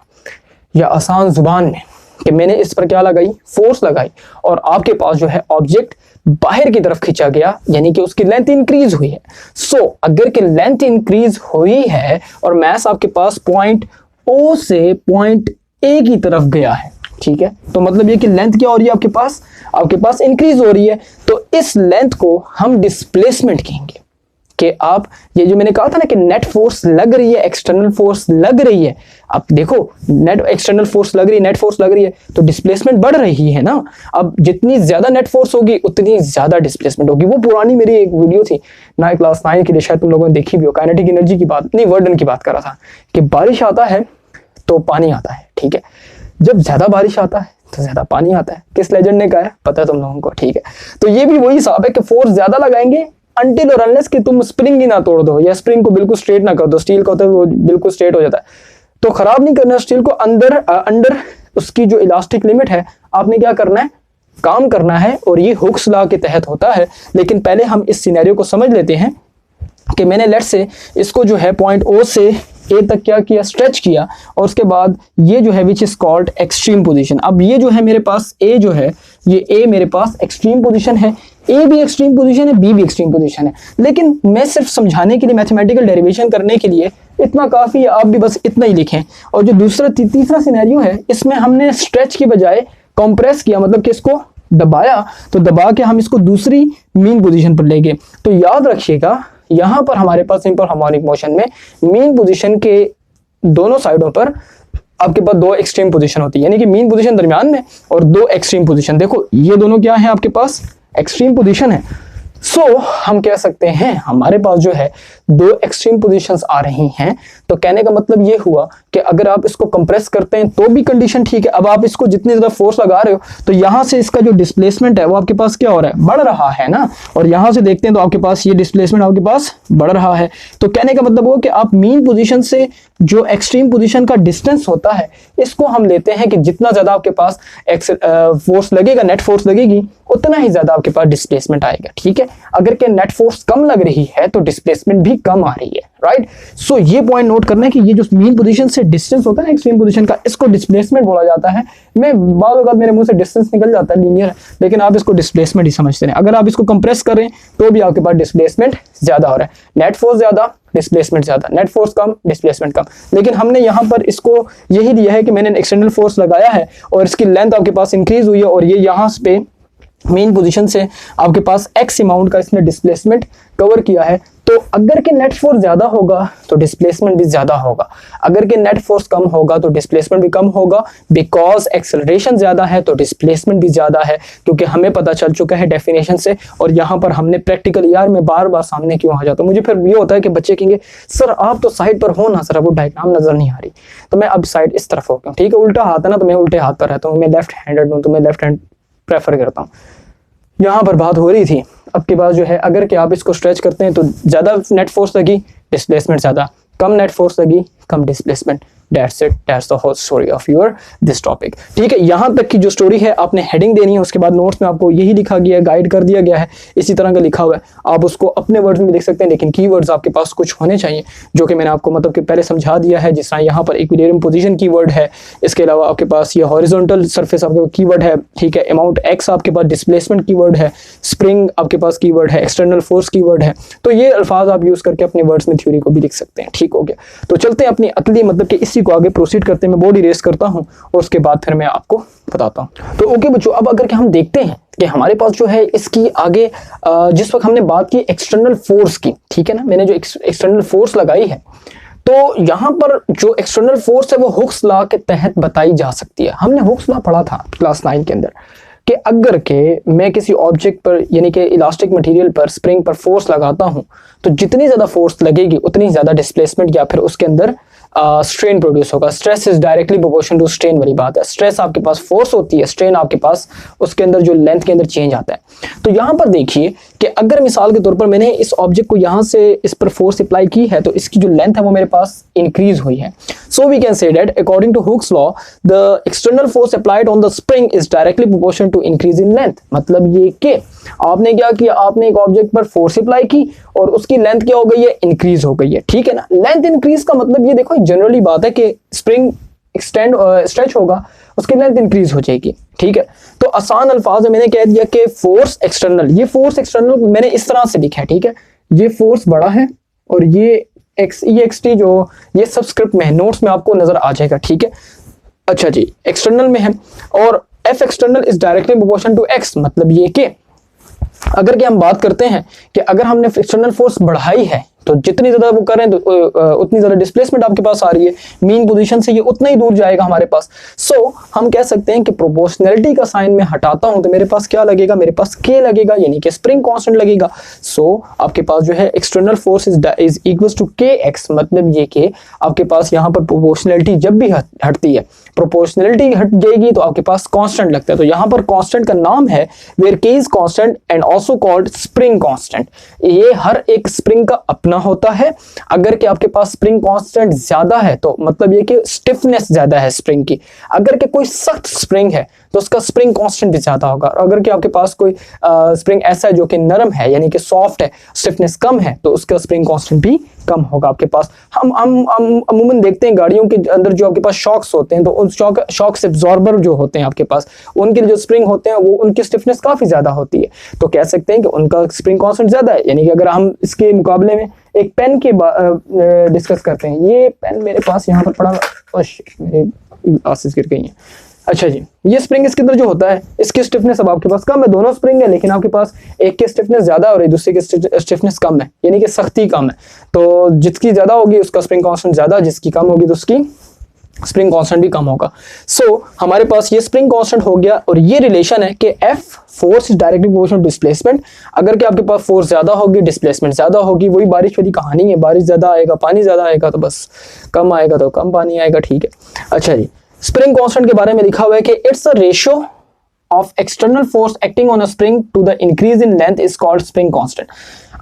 या आसान जुबान में, कि मैंने इस पर क्या लगाई, फोर्स लगाई, और आपके पास जो है ऑब्जेक्ट बाहर की तरफ खींचा गया, यानी कि उसकी लेंथ इंक्रीज हुई है। सो अगर कि लेंथ इंक्रीज हुई है और मैस आपके पास पॉइंट O से पॉइंट A की तरफ गया है, ठीक है। तो मतलब ये कि लेंथ क्या हो रही है आपके पास इंक्रीज हो रही है। तो इस लेंथ को हम डिस्प्लेसमेंट कहेंगे कि आप ये जो मैंने कहा था ना कि नेट फोर्स लग रही है, एक्सटर्नल फोर्स लग रही है। अब देखो नेट एक्सटर्नल फोर्स लग रही है, नेट फोर्स लग रही है, तो डिस्प्लेसमेंट बढ़ रही है ना। अब जितनी ज्यादा नेट फोर्स होगी उतनी ज्यादा डिस्प्लेसमेंट होगी। वो पुरानी मेरी एक वीडियो थी क्लास 9 की, शायद तुम लोगों ने देखी भी हो, काइनेटिक एनर्जी की बात नहीं, वर्डन की बात कर रहा था कि बारिश आता है तो पानी आता है, ठीक है। जब ज्यादा बारिश आता है तो ज्यादा पानी आता है। किस लेजेंड ने कहा है पता है तुम लोगों को, ठीक है। तो ये भी वही हिसाब है कि फोर्स ज्यादा लगाएंगे अनटिल और अनलेस कि तुम स्प्रिंग ही ना तोड़ दो या स्प्रिंग को बिल्कुल स्ट्रेट ना कर दो। स्टील का होता है वो बिल्कुल स्ट्रेट हो जाता है, तो खराब नहीं करना स्टील को। अंडर उसकी जो इलास्टिक लिमिट है आपने क्या करना है, काम करना है, और ये हुक्स लॉ के तहत होता है। लेकिन पहले हम इस सिनेरियो को समझ लेते हैं कि मैंने लेट्स से इसको जो है पॉइंट ओ से ए तक क्या किया, स्ट्रेच किया, और उसके बाद ये जो है which is called extreme position. अब ये जो है मेरे पास ए जो है, ये ए मेरे पास एक्सट्रीम पोजीशन है, ए भी एक्सट्रीम पोजीशन है, बी भी एक्सट्रीम पोजीशन है। लेकिन मैं सिर्फ समझाने के लिए, मैथमेटिकल डेरिवेशन करने के लिए इतना काफी है, आप भी बस इतना ही लिखें। और जो दूसरा तीसरा सिनेरियो है इसमें हमने स्ट्रेच की बजाय कंप्रेस किया, मतलब कि इसको दबाया, तो दबा के हम इसको दूसरी मीन पोजीशन पर ले गए। तो याद रखिएगा यहां पर हमारे पास सिंपल हार्मोनिक मोशन में मीन पोजीशन के दोनों साइडों पर आपके पास दो एक्सट्रीम पोजीशन होती है, यानी कि मीन पोजीशन दरमियान में और दो एक्सट्रीम पोजीशन। देखो ये दोनों क्या है, आपके पास एक्सट्रीम पोजीशन है। सो हम कह सकते हैं हमारे पास जो है दो एक्सट्रीम पोजीशंस आ रही हैं। तो कहने का मतलब ये हुआ कि अगर आप इसको कंप्रेस करते हैं तो भी कंडीशन ठीक है। अब आप इसको जितनी ज्यादा फोर्स लगा रहे हो तो यहां से इसका जो डिस्प्लेसमेंट है वो आपके पास क्या हो रहा है, बढ़ रहा है ना। और यहां से देखते हैं तो आपके पास ये डिस्प्लेसमेंट आपके पास बढ़ रहा है। तो कहने का मतलब वो कि आप मीन पोजीशन से जो एक्सट्रीम पोजीशन का डिस्टेंस होता है इसको हम लेते हैं कि जितना ज्यादा आपके पास फोर्स लगेगा, नेट फोर्स लगेगी, उतना ही ज्यादा आपके पास डिस्प्लेसमेंट आएगा, ठीक है। अगर के नेट फोर्स कम लग रही है तो डिस्प्लेसमेंट भी कम आ रही है, राइट। सो ये पॉइंट नोट करना है कि ये जो मीन पोजीशन से डिस्टेंस होता है एक्सट्रीम पोजीशन का, इसको डिस्प्लेसमेंट बोला जाता है। मैं बार बार मेरे मुंह से डिस्टेंस निकल जाता है लीनियर, लेकिन आप इसको डिस्प्लेसमेंट ही समझते हैं। अगर आप इसको कंप्रेस करें तो भी आपके पास डिस्प्लेसमेंट ज्यादा हो रहा है, नेट फोर्स ज्यादा, डिस्प्लेसमेंट ज्यादा, नेट फोर्स कम, डिस्प्लेसमेंट कम। लेकिन हमने यहाँ पर इसको यही दिया है कि मैंने एक्सटर्नल फोर्स लगाया है और इसकी लेंथ आपके पास इंक्रीज हुई है, और ये यहाँ पे मेन पोजीशन से आपके पास एक्स अमाउंट का इसने डिस्प्लेसमेंट कवर किया है। तो अगर के नेट फोर्स ज्यादा होगा तो डिस्प्लेसमेंट भी ज्यादा होगा, अगर के नेट फोर्स कम होगा तो डिस्प्लेसमेंट भी कम होगा। बिकॉज एक्सेलरेशन ज्यादा है तो डिस्प्लेसमेंट भी ज्यादा है, क्योंकि हमें पता चल चुका है डेफिनेशन से। और यहाँ पर हमने प्रैक्टिकल, यार मैं बार बार सामने क्यों आ जाता हूँ, मुझे फिर ये होता है कि बच्चे कहेंगे सर आप तो साइड पर हो ना, सर वो डायग्राम नजर नहीं आ रही। तो मैं अब साइड इस तरफ हो गया, ठीक है। उल्टा हाथ है ना तो मैं उल्टे हाथ पर रहता हूँ, मैं लेफ्ट हैंडेड हूँ तो मैं लेफ्ट हैंड प्रेफर करता हूँ। यहाँ पर बात हो रही थी अब के बाद जो है, अगर कि आप इसको स्ट्रेच करते हैं तो ज़्यादा नेट फोर्स लगी, डिस्प्लेसमेंट ज़्यादा, कम नेट फोर्स लगी, कम displacement. That's it, that's the whole story of your this topic। ठीक है, यहाँ तक की जो स्टोरी है आपने हेडिंग देनी है, उसके बाद नोट्स में आपको यही लिखा गया है, गाइड कर दिया गया है, इसी तरह का लिखा हुआ है। आप उसको अपने वर्ड्स में लिख सकते हैं, लेकिन कीवर्ड्स आपके पास कुछ होने चाहिए जो कि मैंने आपको मतलब कि पहले समझा दिया है। जिस तरह यहाँ पर इक्विलिब्रियम पोजीशन कीवर्ड है, इसके अलावा आपके पास ये हॉरिजॉन्टल सरफेस आपके कीवर्ड है, ठीक है। अमाउंट एक्स आपके पास डिस्प्लेसमेंट कीवर्ड है, स्प्रिंग आपके पास कीवर्ड है, एक्सटर्नल फोर्स कीवर्ड है। तो ये अल्फाज आप यूज करके अपने वर्ड्स में थ्योरी को भी लिख सकते हैं, ठीक हो गया। तो चलते हैं अपनी अगली मतलब कि इसी को आगे प्रोसीड करते हैं। मैं बोर्ड इरेज करता हूं और उसके बाद फिर मैं आपको बताता हूं। तो ओके बच्चों, अब अगर कि हम देखते हैं कि हमारे पास जो है इसकी आगे जिस वक्त हमने बात की एक्सटर्नल फोर्स की, ठीक है ना, मैंने जो एक्सटर्नल फोर्स लगाई है, तो यहां पर जो एक्सटर्नल फोर्स है वो हुक्स लॉ के तहत बताई जा सकती है। हमने हुक्स लॉ पढ़ा था क्लास 9 के अंदर कि अगर के मैं किसी ऑब्जेक्ट पर यानी कि इलास्टिक मटेरियल पर, स्प्रिंग पर फोर्स लगाता हूं तो जितनी ज्यादा फोर्स लगेगी उतनी ज्यादा डिस्प्लेसमेंट या फिर उसके अंदर स्ट्रेन प्रोड्यूस होगा। Stress is directly proportional to strain वाली बात है। स्ट्रेस आपके पास फोर्स होती है, स्ट्रेन आपके पास उसके अंदर जो लेंथ के अंदर चेंज आता है। तो यहाँ पर देखिए कि अगर मिसाल के तौर पर मैंने इस ऑब्जेक्ट को यहाँ से इस पर फोर्स अप्लाई की है तो इसकी जो लेंथ है वो मेरे पास इंक्रीज हुई है। So we can say that according to Hooke's law the external force applied on the spring is directly proportional to increase in length. मतलब ये कि आपने क्या किया, आपने एक ऑब्जेक्ट पर फोर्स अप्लाई की और उसकी लेंथ क्या हो गई है, इंक्रीज हो गई है, ठीक है ना। लेंथ इंक्रीज का मतलब ये देखो जनरली बात है कि स्प्रिंग एक्सटेंड स्ट्रेच होगा, उसकी लेंथ इंक्रीज हो जाएगी, ठीक है। तो आसान अल्फाज में मैंने कह दिया कि फोर्स एक्सटर्नल, ये फोर्स एक्सटर्नल मैंने इस तरह से लिखा है, ठीक है। ये फोर्स बड़ा है और ये एक्स टी जो ये सबस्क्रिप्ट में है, नोट्स में आपको नजर आ जाएगा, ठीक है। अच्छा जी, एक्सटर्नल में है और F external is directly proportional to x, मतलब ये कि अगर कि हम बात करते हैं कि अगर हमने एक्सटर्नल फोर्स बढ़ाई है तो जितनी ज्यादा वो करें तो उतनी ज्यादा डिस्प्लेसमेंट आपके पास आ रही है, मीन पोजीशन से ये उतना ही दूर जाएगा हमारे पास। सो हम कह सकते हैं कि प्रोपोर्शनलिटी का साइन मैं हटाता हूं तो मेरे पास क्या लगेगा, मेरे पास के लगेगा, यानी कि स्प्रिंग कांस्टेंट लगेगा। सो आपके पास जो है external force is equals to k x, मतलब ये कि आपके पास यहाँ पर प्रोपोर्शनलिटी जब भी हटती है, प्रोपोर्शनलिटी हट जाएगी तो आपके पास कांस्टेंट लगता है। तो यहाँ पर कांस्टेंट का नाम है वेयर के is constant and also called spring constant. ये हर एक स्प्रिंग का अपना होता है। अगर कि आपके पास स्प्रिंग कांस्टेंट ज्यादा है तो मतलब ये कि स्टिफनेस ज्यादा है स्प्रिंग की। अगर कि कोई सख्त स्प्रिंग है तो उसका स्प्रिंग कांस्टेंट भी ज्यादा होगा। और अगर कि आपके पास कोई स्प्रिंग ऐसा है जो कि नरम है, यानी कि सॉफ्ट है, स्टिफनेस कम है, तो उसका स्प्रिंग कांस्टेंट भी कम होगा आपके पास। हम अमूमन देखते हैं गाड़ियों के अंदर जो आपके पास शॉक्स होते हैं, तो उन शॉक्स एब्जॉर्बर जो होते हैं आपके पास, उनके जो स्प्रिंग होते हैं वो उनकी स्टिफनेस काफी ज्यादा होती है, तो कह सकते हैं कि उनका स्प्रिंग कांस्टेंट ज्यादा है। यानी कि अगर हम इसके मुकाबले में एक पेन की डिस्कस करते हैं, ये पेन मेरे पास यहाँ पर पड़ा, मेरे ग्लासेस गिर गई हैं। अच्छा जी, ये स्प्रिंग इसके अंदर जो होता है इसकी स्टिफनेस अब आपके पास कम है, दोनों स्प्रिंग है लेकिन आपके पास एक की स्टिफनेस ज्यादा और दूसरे की स्टिफनेस कम है, यानी कि सख्ती कम है। तो जिसकी ज्यादा होगी उसका स्प्रिंग कांस्टेंट ज्यादा, जिसकी कम होगी तो उसकी स्प्रिंग कांस्टेंट भी कम होगा। सो हमारे पास ये स्प्रिंग कांस्टेंट हो गया और ये रिलेशन है कि F force is directly proportional to displacement. अगर कि आपके पास फोर्स ज्यादा होगी, डिस्प्लेसमेंट ज्यादा होगी, वही बारिश वाली कहानी है, बारिश ज्यादा आएगा पानी ज्यादा आएगा तो बस कम आएगा तो कम पानी आएगा, ठीक है। अच्छा जी, स्प्रिंग कांस्टेंट के बारे में लिखा हुआ है कि it's a ratio of external force acting on a spring to the increase in length is called spring constant।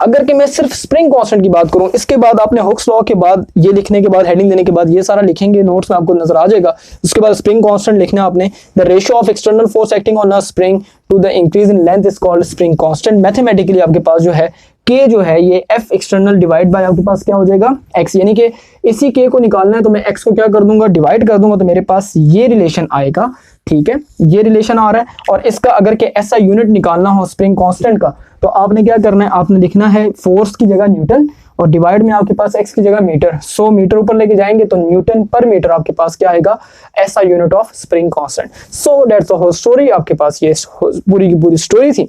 अगर कि मैं सिर्फ स्प्रिंग कांस्टेंट की बात करूं, इसके बाद आपने हुक्स लॉ के बाद ये लिखने के बाद हेडिंग देने के बाद ये सारा लिखेंगे, नोट्स में आपको नजर आ जाएगा। उसके बाद स्प्रिंग कांस्टेंट लिखना आपने, the ratio of external force acting on a spring to the increase in length is called spring constant. Mathematically आपके पास जो है के जो है ये एफ एक्सटर्नल डिवाइड बाय आपके पास क्या हो जाएगा एक्स, यानी कि इसी के को निकालना है तो मैं एक्स को क्या कर दूंगा, डिवाइड कर दूंगा, तो मेरे पास ये रिलेशन आएगा, ठीक है। ये रिलेशन आ रहा है और इसका अगर के ऐसा यूनिट निकालना हो स्प्रिंग कांस्टेंट का तो आपने क्या करना है, आपने लिखना है फोर्स की जगह न्यूटन और डिवाइड में आपके पास एक्स की जगह मीटर। 100 मीटर ऊपर लेके जाएंगे तो न्यूटन पर मीटर आपके पास क्या आएगा, ऐसा unit of spring constant. So that's the whole story. आपके पास ये पूरी की पूरी स्टोरी थी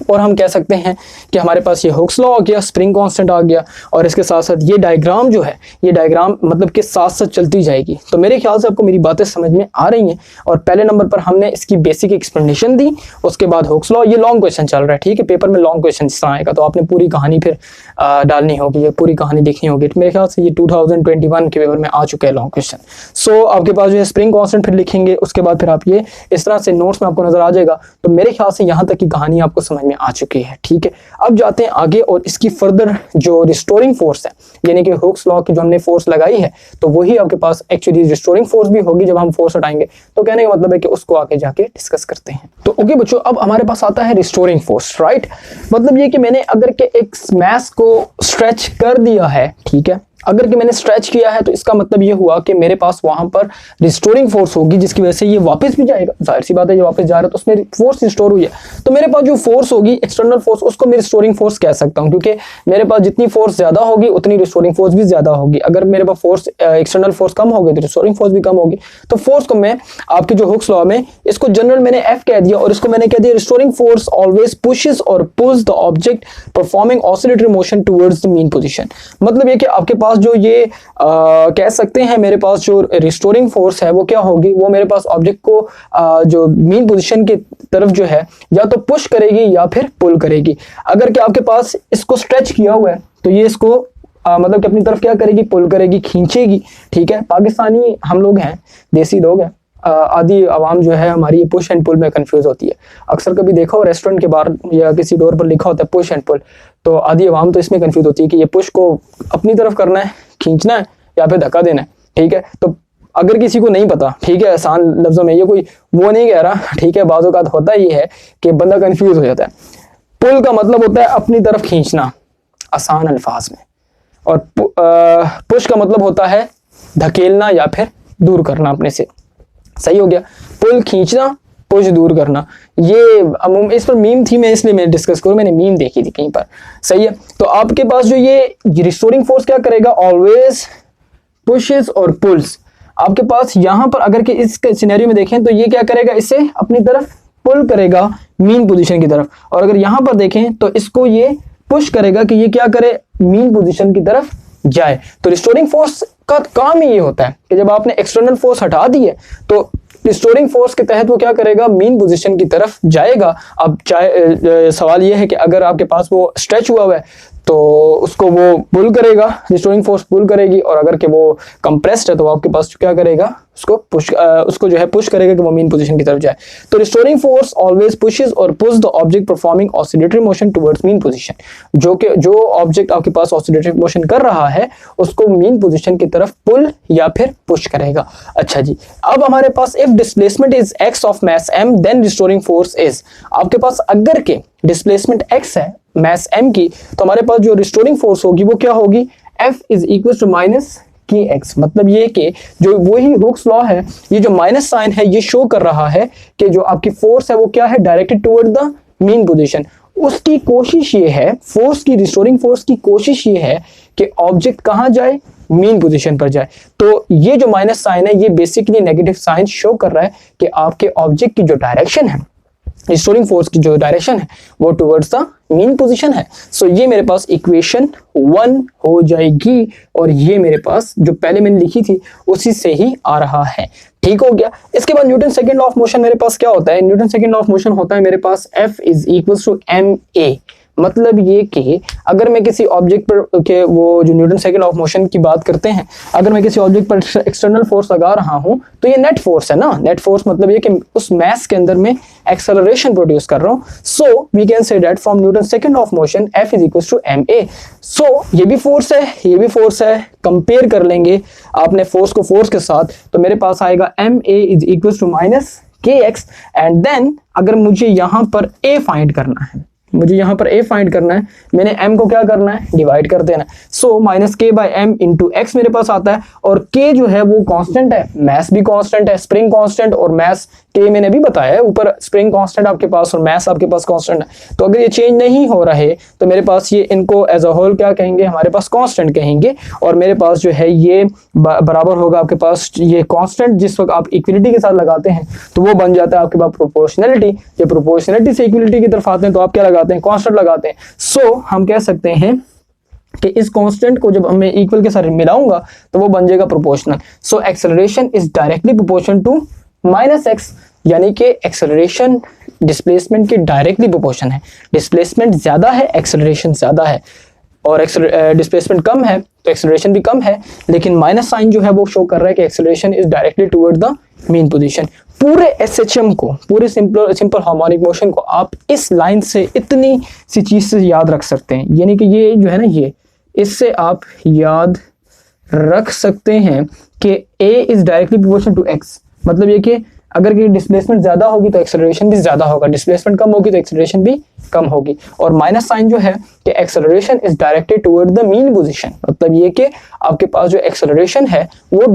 और हम कह सकते हैं कि हमारे पास ये हुक्स लॉ आ गया, स्प्रिंग कांस्टेंट आ गया और इसके साथ साथ ये डायग्राम जो है, ये डायग्राम मतलब के साथ साथ चलती जाएगी। तो मेरे ख्याल से आपको मेरी बातें समझ में आ रही हैं। और पहले नंबर पर हमने इसकी बेसिक एक्सप्लेनेशन दी, उसके बाद हुक्स लॉ, ये लॉन्ग क्वेश्चन चल रहा है, ठीक है। पेपर में लॉन्ग क्वेश्चन जिस तरह आएगा तो आपने पूरी कहानी फिर डालनी होगी, ये पूरी कहानी देखनी होगी। मेरे ख्याल से ये 2021 के पेपर में आ चुका है लॉन्ग क्वेश्चन। सो आपके पास जो है स्प्रिंग कांस्टेंट फिर लिखेंगे, उसके बाद फिर आप ये इस तरह से नोट्स में आपको नजर आ जाएगा। तो मेरे ख्याल से यहाँ तक की कहानी आपको समझ में आ चुकी है, ठीक है। अब जाते हैं आगे और इसकी फर्दर जो रिस्टोरिंग फोर्स है, यानी कि हुक्स लॉ की जो हमने फोर्स लगाई है तो वही आपके पास एक्चुअली रिस्टोरिंग फोर्स भी होगी जब हम फोर्स हटाएंगे। तो कहने का मतलब है कि उसको आगे जाके डिस्कस करते हैं। तो ओके बच्चों, अब हमारे पास आता है रिस्टोरिंग फोर्स, राइट। मतलब ये कि मैंने अगर के एक मैस को स्ट्रेच कर दिया है, ठीक है, अगर कि मैंने स्ट्रेच किया है तो इसका मतलब ये हुआ कि मेरे पास वहां पर रिस्टोरिंग फोर्स होगी जिसकी वजह से ये वापस भी जाएगा। जाहिर सी बात है, ये वापस जा रहा है तो उसमें फोर्स रिस्टोर हुई है। तो मेरे पास जो फोर्स होगी एक्सटर्नल फोर्स, उसको मैं रिस्टोरिंग फोर्स कह सकता हूं, क्योंकि मेरे पास जितनी फोर्स ज्यादा होगी उतनी रिस्टोरिंग फोर्स भी ज्यादा होगी। अगर मेरे पास फोर्स एक्सटर्नल फोर्स कम होगी तो रिस्टोरिंग फोर्स भी कम होगी। तो फोर्स को मैं आपके जो हुक्स लॉ में इसको जनरल मैंने एफ कह दिया और इसको मैंने कह दिया रिस्टोरिंग फोर्स ऑलवेज पुशेस और pulls the object performing oscillatory motion towards the mean position. मतलब ये कि आपके पास जो ये कह सकते हैं मेरे पास जो रिस्टोरिंग फोर्स है वो क्या होगी, वो मेरे पास ऑब्जेक्ट को जो मीन पोजीशन की तरफ जो है या तो पुश करेगी या फिर पुल करेगी। अगर कि आपके पास इसको स्ट्रेच किया हुआ है तो ये इसको मतलब कि अपनी तरफ क्या करेगी, पुल करेगी, खींचेगी, ठीक है। पाकिस्तानी हम लोग हैं, देसी लोग हैं, आधी आवाम जो है हमारी ये पुश एंड पुल में कंफ्यूज होती है। अक्सर कभी देखा हो रेस्टोरेंट के बाहर या किसी डोर पर लिखा होता है पुश एंड पुल, तो आधी आवाम तो इसमें कंफ्यूज होती है कि ये पुश को अपनी तरफ करना है, खींचना है या फिर धक्का देना है, ठीक है। तो अगर किसी को नहीं पता, ठीक है, आसान लफ्जों में, ये कोई वो नहीं कह रहा, ठीक है, बाज़ औक़ात होता ही है कि बंदा कंफ्यूज हो जाता है। पुल का मतलब होता है अपनी तरफ खींचना आसान अल्फाज में, और पुश का मतलब होता है धकेलना या फिर दूर करना अपने से। सही हो गया, पुल खींचना, पुश दूर करना। ये इस पर मीम थी, मैं इसलिए मैं डिस्कस करूं, मैंने मीम देखी थी कहीं पर, सही है। तो आपके पास जो ये रिस्टोरिंग फोर्स क्या करेगा, ऑलवेज पुशेस और पुल्स। आपके पास यहाँ पर अगर कि इस सिनेरियो में देखें तो ये क्या करेगा, इसे अपनी तरफ पुल करेगा मीन पोजीशन की तरफ, और अगर यहाँ पर देखें तो इसको ये पुश करेगा कि ये क्या करे, मीन पोजीशन की तरफ जाए। तो रिस्टोरिंग फोर्स का काम ही ये होता है कि जब आपने एक्सटर्नल फोर्स हटा दी है तो रिस्टोरिंग फोर्स के तहत वो क्या करेगा, मीन पोजीशन की तरफ जाएगा। अब चाहे सवाल ये है कि अगर आपके पास वो स्ट्रेच हुआ है तो उसको वो पुल करेगा, रिस्टोरिंग फोर्स पुल करेगी, और अगर कि वो कंप्रेस्ड है तो आपके पास क्या करेगा, उसको जो है पुश करेगा कि वो मीन पोजीशन की तरफ जाए। तो रिस्टोरिंग फोर्स ऑलवेज पुशेस और push the object performing oscillatory motion towards mean position. जो ऑब्जेक्ट आपके पास ऑसिलेटरी मोशन कर रहा है उसको मीन पोजीशन की तरफ पुल या फिर पुश करेगा। अच्छा जी, अब हमारे पास if displacement is x of mass m then restoring force is, आपके पास अगर के डिस्प्लेसमेंट x है मास m की, तो हमारे पास जो रिस्टोरिंग फोर्स होगी वो क्या होगी, F is equal to minus kx। मतलब ये कि जो वही हुक्स लॉ है, ये जो माइनस साइन है ये शो कर रहा है कि जो आपकी फोर्स है वो क्या है, directed toward the mean position. उसकी कोशिश ये है, फोर्स की, रिस्टोरिंग फोर्स की कोशिश ये है कि ऑब्जेक्ट कहाँ जाए, मीन पोजीशन पर जाए। तो ये जो माइनस साइन है ये बेसिकली नेगेटिव साइन शो कर रहा है कि आपके ऑब्जेक्ट की जो डायरेक्शन है, रिस्टोरिंग फोर्स की जो डायरेक्शन है वो टुवर्ड्स द मीन पोजीशन है। सो ये मेरे पास इक्वेशन 1 हो जाएगी, और ये मेरे पास जो पहले मैंने लिखी थी उसी से ही आ रहा है। ठीक हो गया। इसके बाद Newton second law of motion मेरे पास क्या होता है, Newton second law of motion होता है मेरे पास F is equal to ma। मतलब ये कि अगर मैं किसी ऑब्जेक्ट पर के वो जो न्यूटन सेकंड ऑफ मोशन की बात करते हैं, अगर मैं किसी ऑब्जेक्ट पर एक्सटर्नल फोर्स लगा रहा हूं तो ये नेट फोर्स है ना। नेट फोर्स मतलब ये कि उस मास के अंदर में एक्सेलरेशन प्रोड्यूस कर रहा हूं। So we can say that from Newton second of motion F is equal to ma। सो ये भी फोर्स है, ये भी फोर्स है, कंपेयर कर लेंगे आपने फोर्स को फोर्स के साथ, तो मेरे पास आएगा ma is equal to minus kx। And then अगर मुझे यहां पर a फाइंड करना है, मुझे यहाँ पर a फाइंड करना है, मैंने m को क्या करना है, डिवाइड कर देना है। So minus k by m into x मेरे पास आता है, और k जो है वो कांस्टेंट है, मास भी कांस्टेंट है, स्प्रिंग कांस्टेंट और मास k मैंने भी बताया है, ऊपर स्प्रिंग कांस्टेंट आपके पास और मास आपके पास कांस्टेंट है। तो अगर ये चेंज नहीं हो रहे तो मेरे पास ये इनको एज अ होल क्या कहेंगे, हमारे पास कांस्टेंट कहेंगे, और मेरे पास जो है ये बराबर होगा आपके पास ये कांस्टेंट, जिस वक्त आप इक्विलिटी के साथ लगाते हैं तो वो बन जाता है आपके पास प्रोपोर्शनलिटी। जब प्रोपोर्शनलिटी से इक्विलिटी की तरफ आते हैं तो आप क्या लगाते हैं, कांस्टेंट लगाते हैं। सो हम कह सकते हैं कि इस कांस्टेंट को जब मैं इक्वल के साथ मिलाऊंगा तो वो बन जाएगा proportional. So acceleration is directly proportional to minus x, यानी कि एक्सेलरेशन डिस्प्लेसमेंट के डायरेक्टली प्रोपोर्शन है। डिस्प्लेसमेंट ज्यादा है, एक्सेलरेशन ज्यादा है, और डिस्प्लेसमेंट कम है तो एक्सेलरेशन भी कम है, लेकिन माइनस साइन जो है वो शो कर रहा है कि acceleration is directly toward the mean position. पूरे एसएचएम को, पूरे सिंपल हार्मोनिक मोशन को आप इस लाइन से इतनी सी चीज से याद रख सकते हैं, यानी कि ये जो है ना, ये इससे आप याद रख सकते हैं कि a is directly proportional to x। मतलब ये कि अगर कि डिस्प्लेसमेंट ज्यादा होगी तो एक्सेलरेशन भी ज्यादा होगा, डिस्प्लेसमेंट कम होगी तो एक्सेलरेशन भी कम होगी। और माइनस साइन जो है कि acceleration is directed toward the mean position, मतलब ये कि आपके पास जो एक्सेलरेशन है वो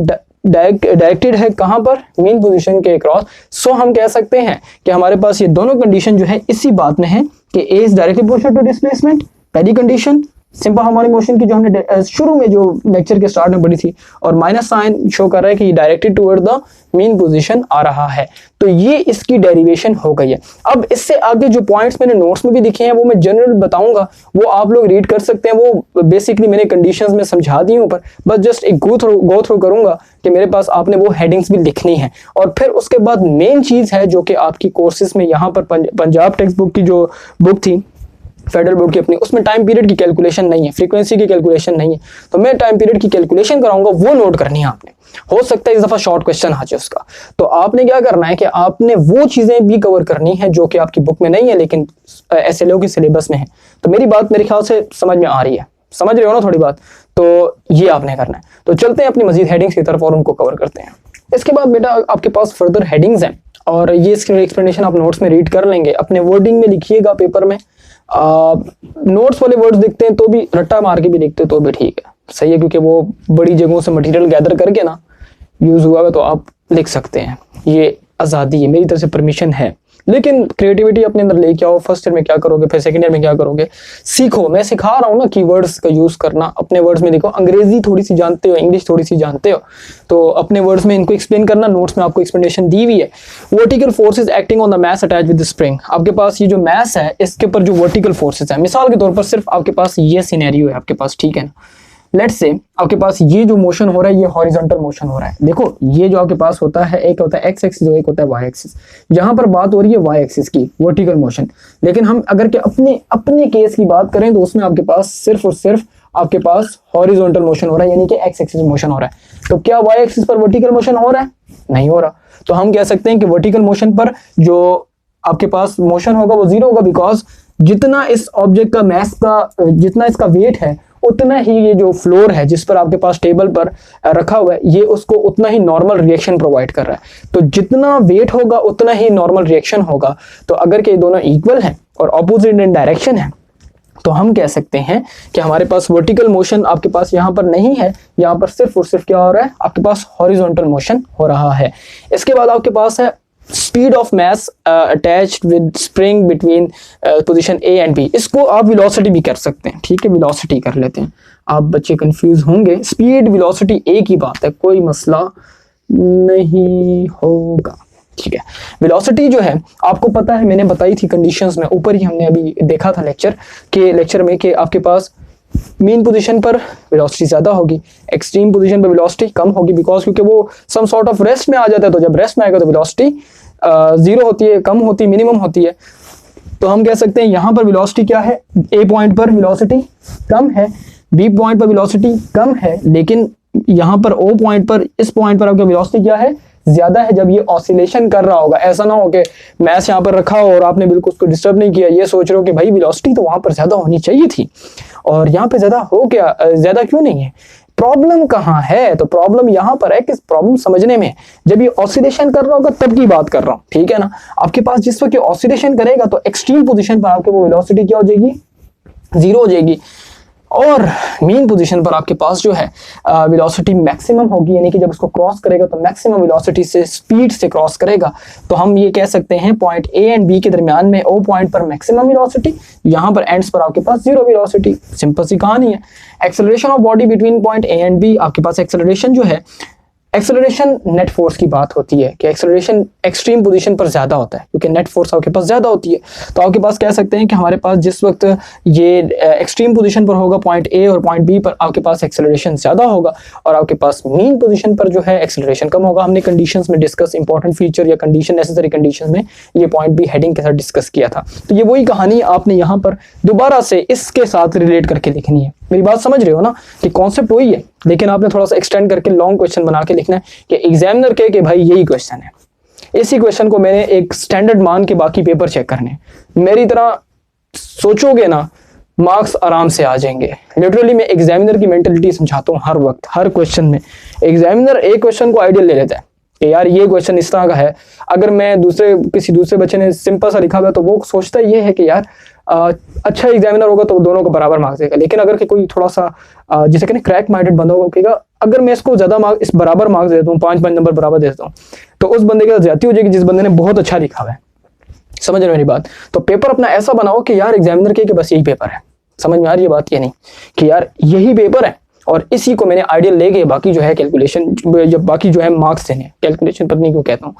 डायरेक्टेड है कहां पर, मीन पोजीशन के अक्रॉस। सो हम कह सकते हैं कि हमारे पास ये दोनों कंडीशन जो है इसी बात में है कि a is directly proportional to displacement, पहली कंडीशन सिंपल हार्मोनिक मोशन की जो हमने शुरू में जो लेक्चर के स्टार्ट में पढ़ी थी, और माइनस साइन शो कर रहा है कि ये directed toward the mean position आ रहा है। तो ये इसकी डेरिवेशन हो गई है। अब इससे आगे जो पॉइंट्स मैंने नोट्स में भी लिखे हैं वो मैं जनरल बताऊंगा, वो आप लोग रीड कर सकते हैं। वो बेसिकली मैंने कंडीशंस में समझा दी ऊपर, बस जस्ट एक गो थ्रू करूंगा कि मेरे पास आपने वो हेडिंग्स भी लिखनी है। और फिर उसके बाद मेन चीज है जो कि आपकी कोर्सेज में यहाँ पर पंजाब टेक्स्ट बुक की जो बुक थी फेडरल बोर्ड की अपनी, उसमें टाइम पीरियड की कैलकुलेशन नहीं है, फ्रीक्वेंसी की कैलकुलेशन नहीं है, तो मैं टाइम पीरियड की कैलकुलेशन कराऊंगा, वो नोट करनी है आपने। हो सकता है इस दफा शॉर्ट क्वेश्चन आ जाए उसका, तो आपने क्या करना है कि आपने वो चीजें भी कवर करनी है जो कि आपकी बुक में नहीं है लेकिन एसएलओ के सिलेबस में है। तो मेरी बात मेरे ख्याल से समझ में आ रही है, समझ रहे हो ना थोड़ी बात, तो ये आपने करना है। तो चलते हैं अपनी मजीद हेडिंग्स की तरफ और उनको कवर करते हैं। इसके बाद बेटा आपके पास फर्दर हेडिंग्स हैं, और ये इसकी एक्सप्लेनेशन आप नोट्स में रीड कर लेंगे, अपने वर्डिंग में लिखिएगा पेपर में। नोट्स वाले वर्ड्स लिखते हैं तो भी रट्टा मार के भी लिखते तो भी ठीक है, सही है, क्योंकि वो बड़ी जगहों से मटेरियल गैदर करके ना यूज हुआ है, तो आप लिख सकते हैं, ये आज़ादी है, मेरी तरफ से परमिशन है। लेकिन क्रिएटिविटी अपने अंदर लेके आओ। फर्स्ट ईयर में क्या करोगे, फिर सेकंड ईयर में क्या करोगे, सीखो। मैं सिखा रहा हूँ ना कीवर्ड्स का यूज करना अपने वर्ड्स में। देखो अंग्रेजी थोड़ी सी जानते हो, इंग्लिश थोड़ी सी जानते हो, तो अपने वर्ड्स में इनको एक्सप्लेन करना। नोट्स में आपको एक्सप्लेनेशन दी हुई है। Vertical forces acting on the mass attach with the spring. आपके पास ये जो मैस है इसके ऊपर जो वर्टिकल फोर्सेस है, मिसाल के तौर पर सिर्फ आपके पास ये सिनेरियो है आपके पास, ठीक है ना। लेट्स से आपके पास ये जो मोशन हो रहा है ये हॉरिजॉन्टल मोशन हो रहा है। देखो ये जो आपके पास होता है, एक होता है एक्स एक्सिस और एक होता है वाई एक्सिस। यहाँ पर बात हो रही है वाई एक्सिस की, वर्टिकल मोशन। लेकिन हम अगर के अपने केस की बात करें तो उसमें आपके पास सिर्फ और सिर्फ आपके पास हॉरिजॉन्टल मोशन हो रहा है, यानी कि एक्स एक्सिस मोशन हो रहा है। तो क्या वाई एक्सिस पर वर्टिकल मोशन हो रहा है? नहीं हो रहा। तो हम कह सकते हैं कि वर्टिकल मोशन पर जो आपके पास मोशन होगा वो जीरो होगा, बिकॉज जितना इस ऑब्जेक्ट का मैस का, जितना इसका वेट है उतना ही ये जो फ्लोर है जिस पर आपके पास टेबल पर रखा हुआ है ये उसको उतना ही नॉर्मल रिएक्शन प्रोवाइड कर रहा है। तो जितना वेट होगा उतना ही नॉर्मल रिएक्शन होगा। तो अगर के दोनों इक्वल हैं और ऑपोजिट इन डायरेक्शन है तो हम कह सकते हैं कि हमारे पास वर्टिकल मोशन आपके पास यहाँ पर नहीं है, यहाँ पर सिर्फ और सिर्फ क्या हो रहा है, आपके पास हॉरिजॉन्टल मोशन हो रहा है। इसके बाद आपके पास है speed of mass attached with spring between position A and B. इसको आप वेलोसिटी भी कर सकते हैं, ठीक है, वेलोसिटी कर लेते हैं। आप बच्चे कंफ्यूज होंगे, स्पीड वेलोसिटी एक ही बात है, कोई मसला नहीं होगा, ठीक है। वेलोसिटी जो है आपको पता है, मैंने बताई थी कंडीशंस में, ऊपर ही हमने अभी देखा था लेक्चर में कि आपके पास मीन पोजीशन पर वेलोसिटी ज्यादा होगी, एक्सट्रीम पोजीशन पर वेलोसिटी कम होगी, बिकॉज क्योंकि वो सम सॉर्ट ऑफ रेस्ट में आ जाता है। तो जब रेस्ट में आएगा तो वेलोसिटी जीरो होती है, कम होती है, मिनिमम होती है। तो हम कह सकते हैं यहाँ पर वेलोसिटी क्या है, ए पॉइंट पर वेलोसिटी कम है, बी पॉइंट पर वेलोसिटी कम है, लेकिन यहाँ पर ओ पॉइंट पर, इस पॉइंट पर आपका वेलोसिटी क्या है, ज्यादा है। जब ये ऑसिलेशन कर रहा होगा, ऐसा ना हो कि मैस यहाँ पर रखा हो और आपने बिल्कुल उसको डिस्टर्ब नहीं किया, ये सोच रहे हो कि भाई वेलोसिटी तो वहां पर ज्यादा होनी चाहिए थी और यहाँ पे ज्यादा हो क्या, ज्यादा क्यों नहीं है, प्रॉब्लम कहाँ है। तो प्रॉब्लम यहाँ पर है कि प्रॉब्लम समझने में, जब ये ऑसिलेशन कर रहा होगा तब की बात कर रहा हूँ, ठीक है ना। आपके पास जिस वक्त ऑसिलेशन करेगा तो एक्सट्रीम पोजीशन पर आपके वो वेलोसिटी क्या हो जाएगी, जीरो हो जाएगी, और मीन पोजीशन पर आपके पास जो है वेलोसिटी मैक्सिमम होगी, यानी कि जब उसको क्रॉस करेगा तो मैक्सिमम वेलोसिटी से, स्पीड से क्रॉस करेगा। तो हम ये कह सकते हैं पॉइंट ए एंड बी के दरमियान में ओ पॉइंट पर मैक्सिमम वेलोसिटी, यहाँ पर एंड्स पर आपके पास जीरो वेलोसिटी। सिंपल सी कहानी है। Acceleration of body between point A and B, आपके पास एक्सेलरेशन जो है, एक्सेलरेशन नेट फोर्स की बात होती है कि एक्सेलरेशन एक्सट्रीम पोजीशन पर ज्यादा होता है क्योंकि नेट फोर्स आपके पास ज्यादा होती है। तो आपके पास कह सकते हैं कि हमारे पास जिस वक्त ये एक्सट्रीम पोजीशन पर होगा पॉइंट ए और पॉइंट बी पर, आपके पास एक्सेलरेशन ज्यादा होगा और आपके पास मीन पोजीशन पर जो है एक्सेलरेशन कम होगा। हमने कंडीशंस में डिस्कस, इंपॉर्टेंट फीचर या कंडीशन, नेसेसरी कंडीशन में ये पॉइंट भी हेडिंग के साथ डिस्कस किया था। तो ये वही कहानी आपने यहाँ पर दोबारा से इसके साथ रिलेट करके लिखनी है। मेरी बात समझ रहे हो ना कि कॉन्सेप्ट वही है, लेकिन आपने थोड़ा सा एक्सटेंड करके लॉन्ग क्वेश्चन बना के लिखना है कि एग्जामिनर कहे कि भाई यही क्वेश्चन है, इसी क्वेश्चन को मैंने एक स्टैंडर्ड मान के बाकी पेपर चेक करने। मेरी तरह सोचोगे ना, मार्क्स आराम से आ जाएंगे। लिटरली मैं एग्जामिनर की मेंटेलिटी समझाता हूँ हर वक्त, हर क्वेश्चन में। एग्जामिनर एक क्वेश्चन को आइडियल ले लेता है कि यार ये क्वेश्चन इस तरह का है, अगर मैं किसी दूसरे बच्चे ने सिंपल सा लिखा हुआ तो वो सोचता ये है कि यार अच्छा एग्जामिनर होगा तो दोनों को बराबर मार्क्स देगा। लेकिन अगर कोई थोड़ा सा जिसे कहते हैं क्रैक माइंडेड बंदा होगा, कहेगा अगर मैं इसको ज्यादा मार्क्स, इस बराबर मार्क्स देता हूँ, 5 नंबर बराबर देता हूँ, तो उस बंदे के साथ ज्यादती हो जाएगी जिस बंदे ने बहुत अच्छा लिखा हुआ है। समझ रहे हो मेरी बात। तो पेपर अपना ऐसा बनाओ कि यार एग्जामिनर के बस यही पेपर है, समझ में आ रही है बात, ये नहीं कि यार यही पेपर है और इसी को मैंने आइडियल लेके बाकी जो है कैलकुलेशन, बाकी जो है मार्क्स देने, कैलकुलेशन पर नहीं क्यों कहता हूँ,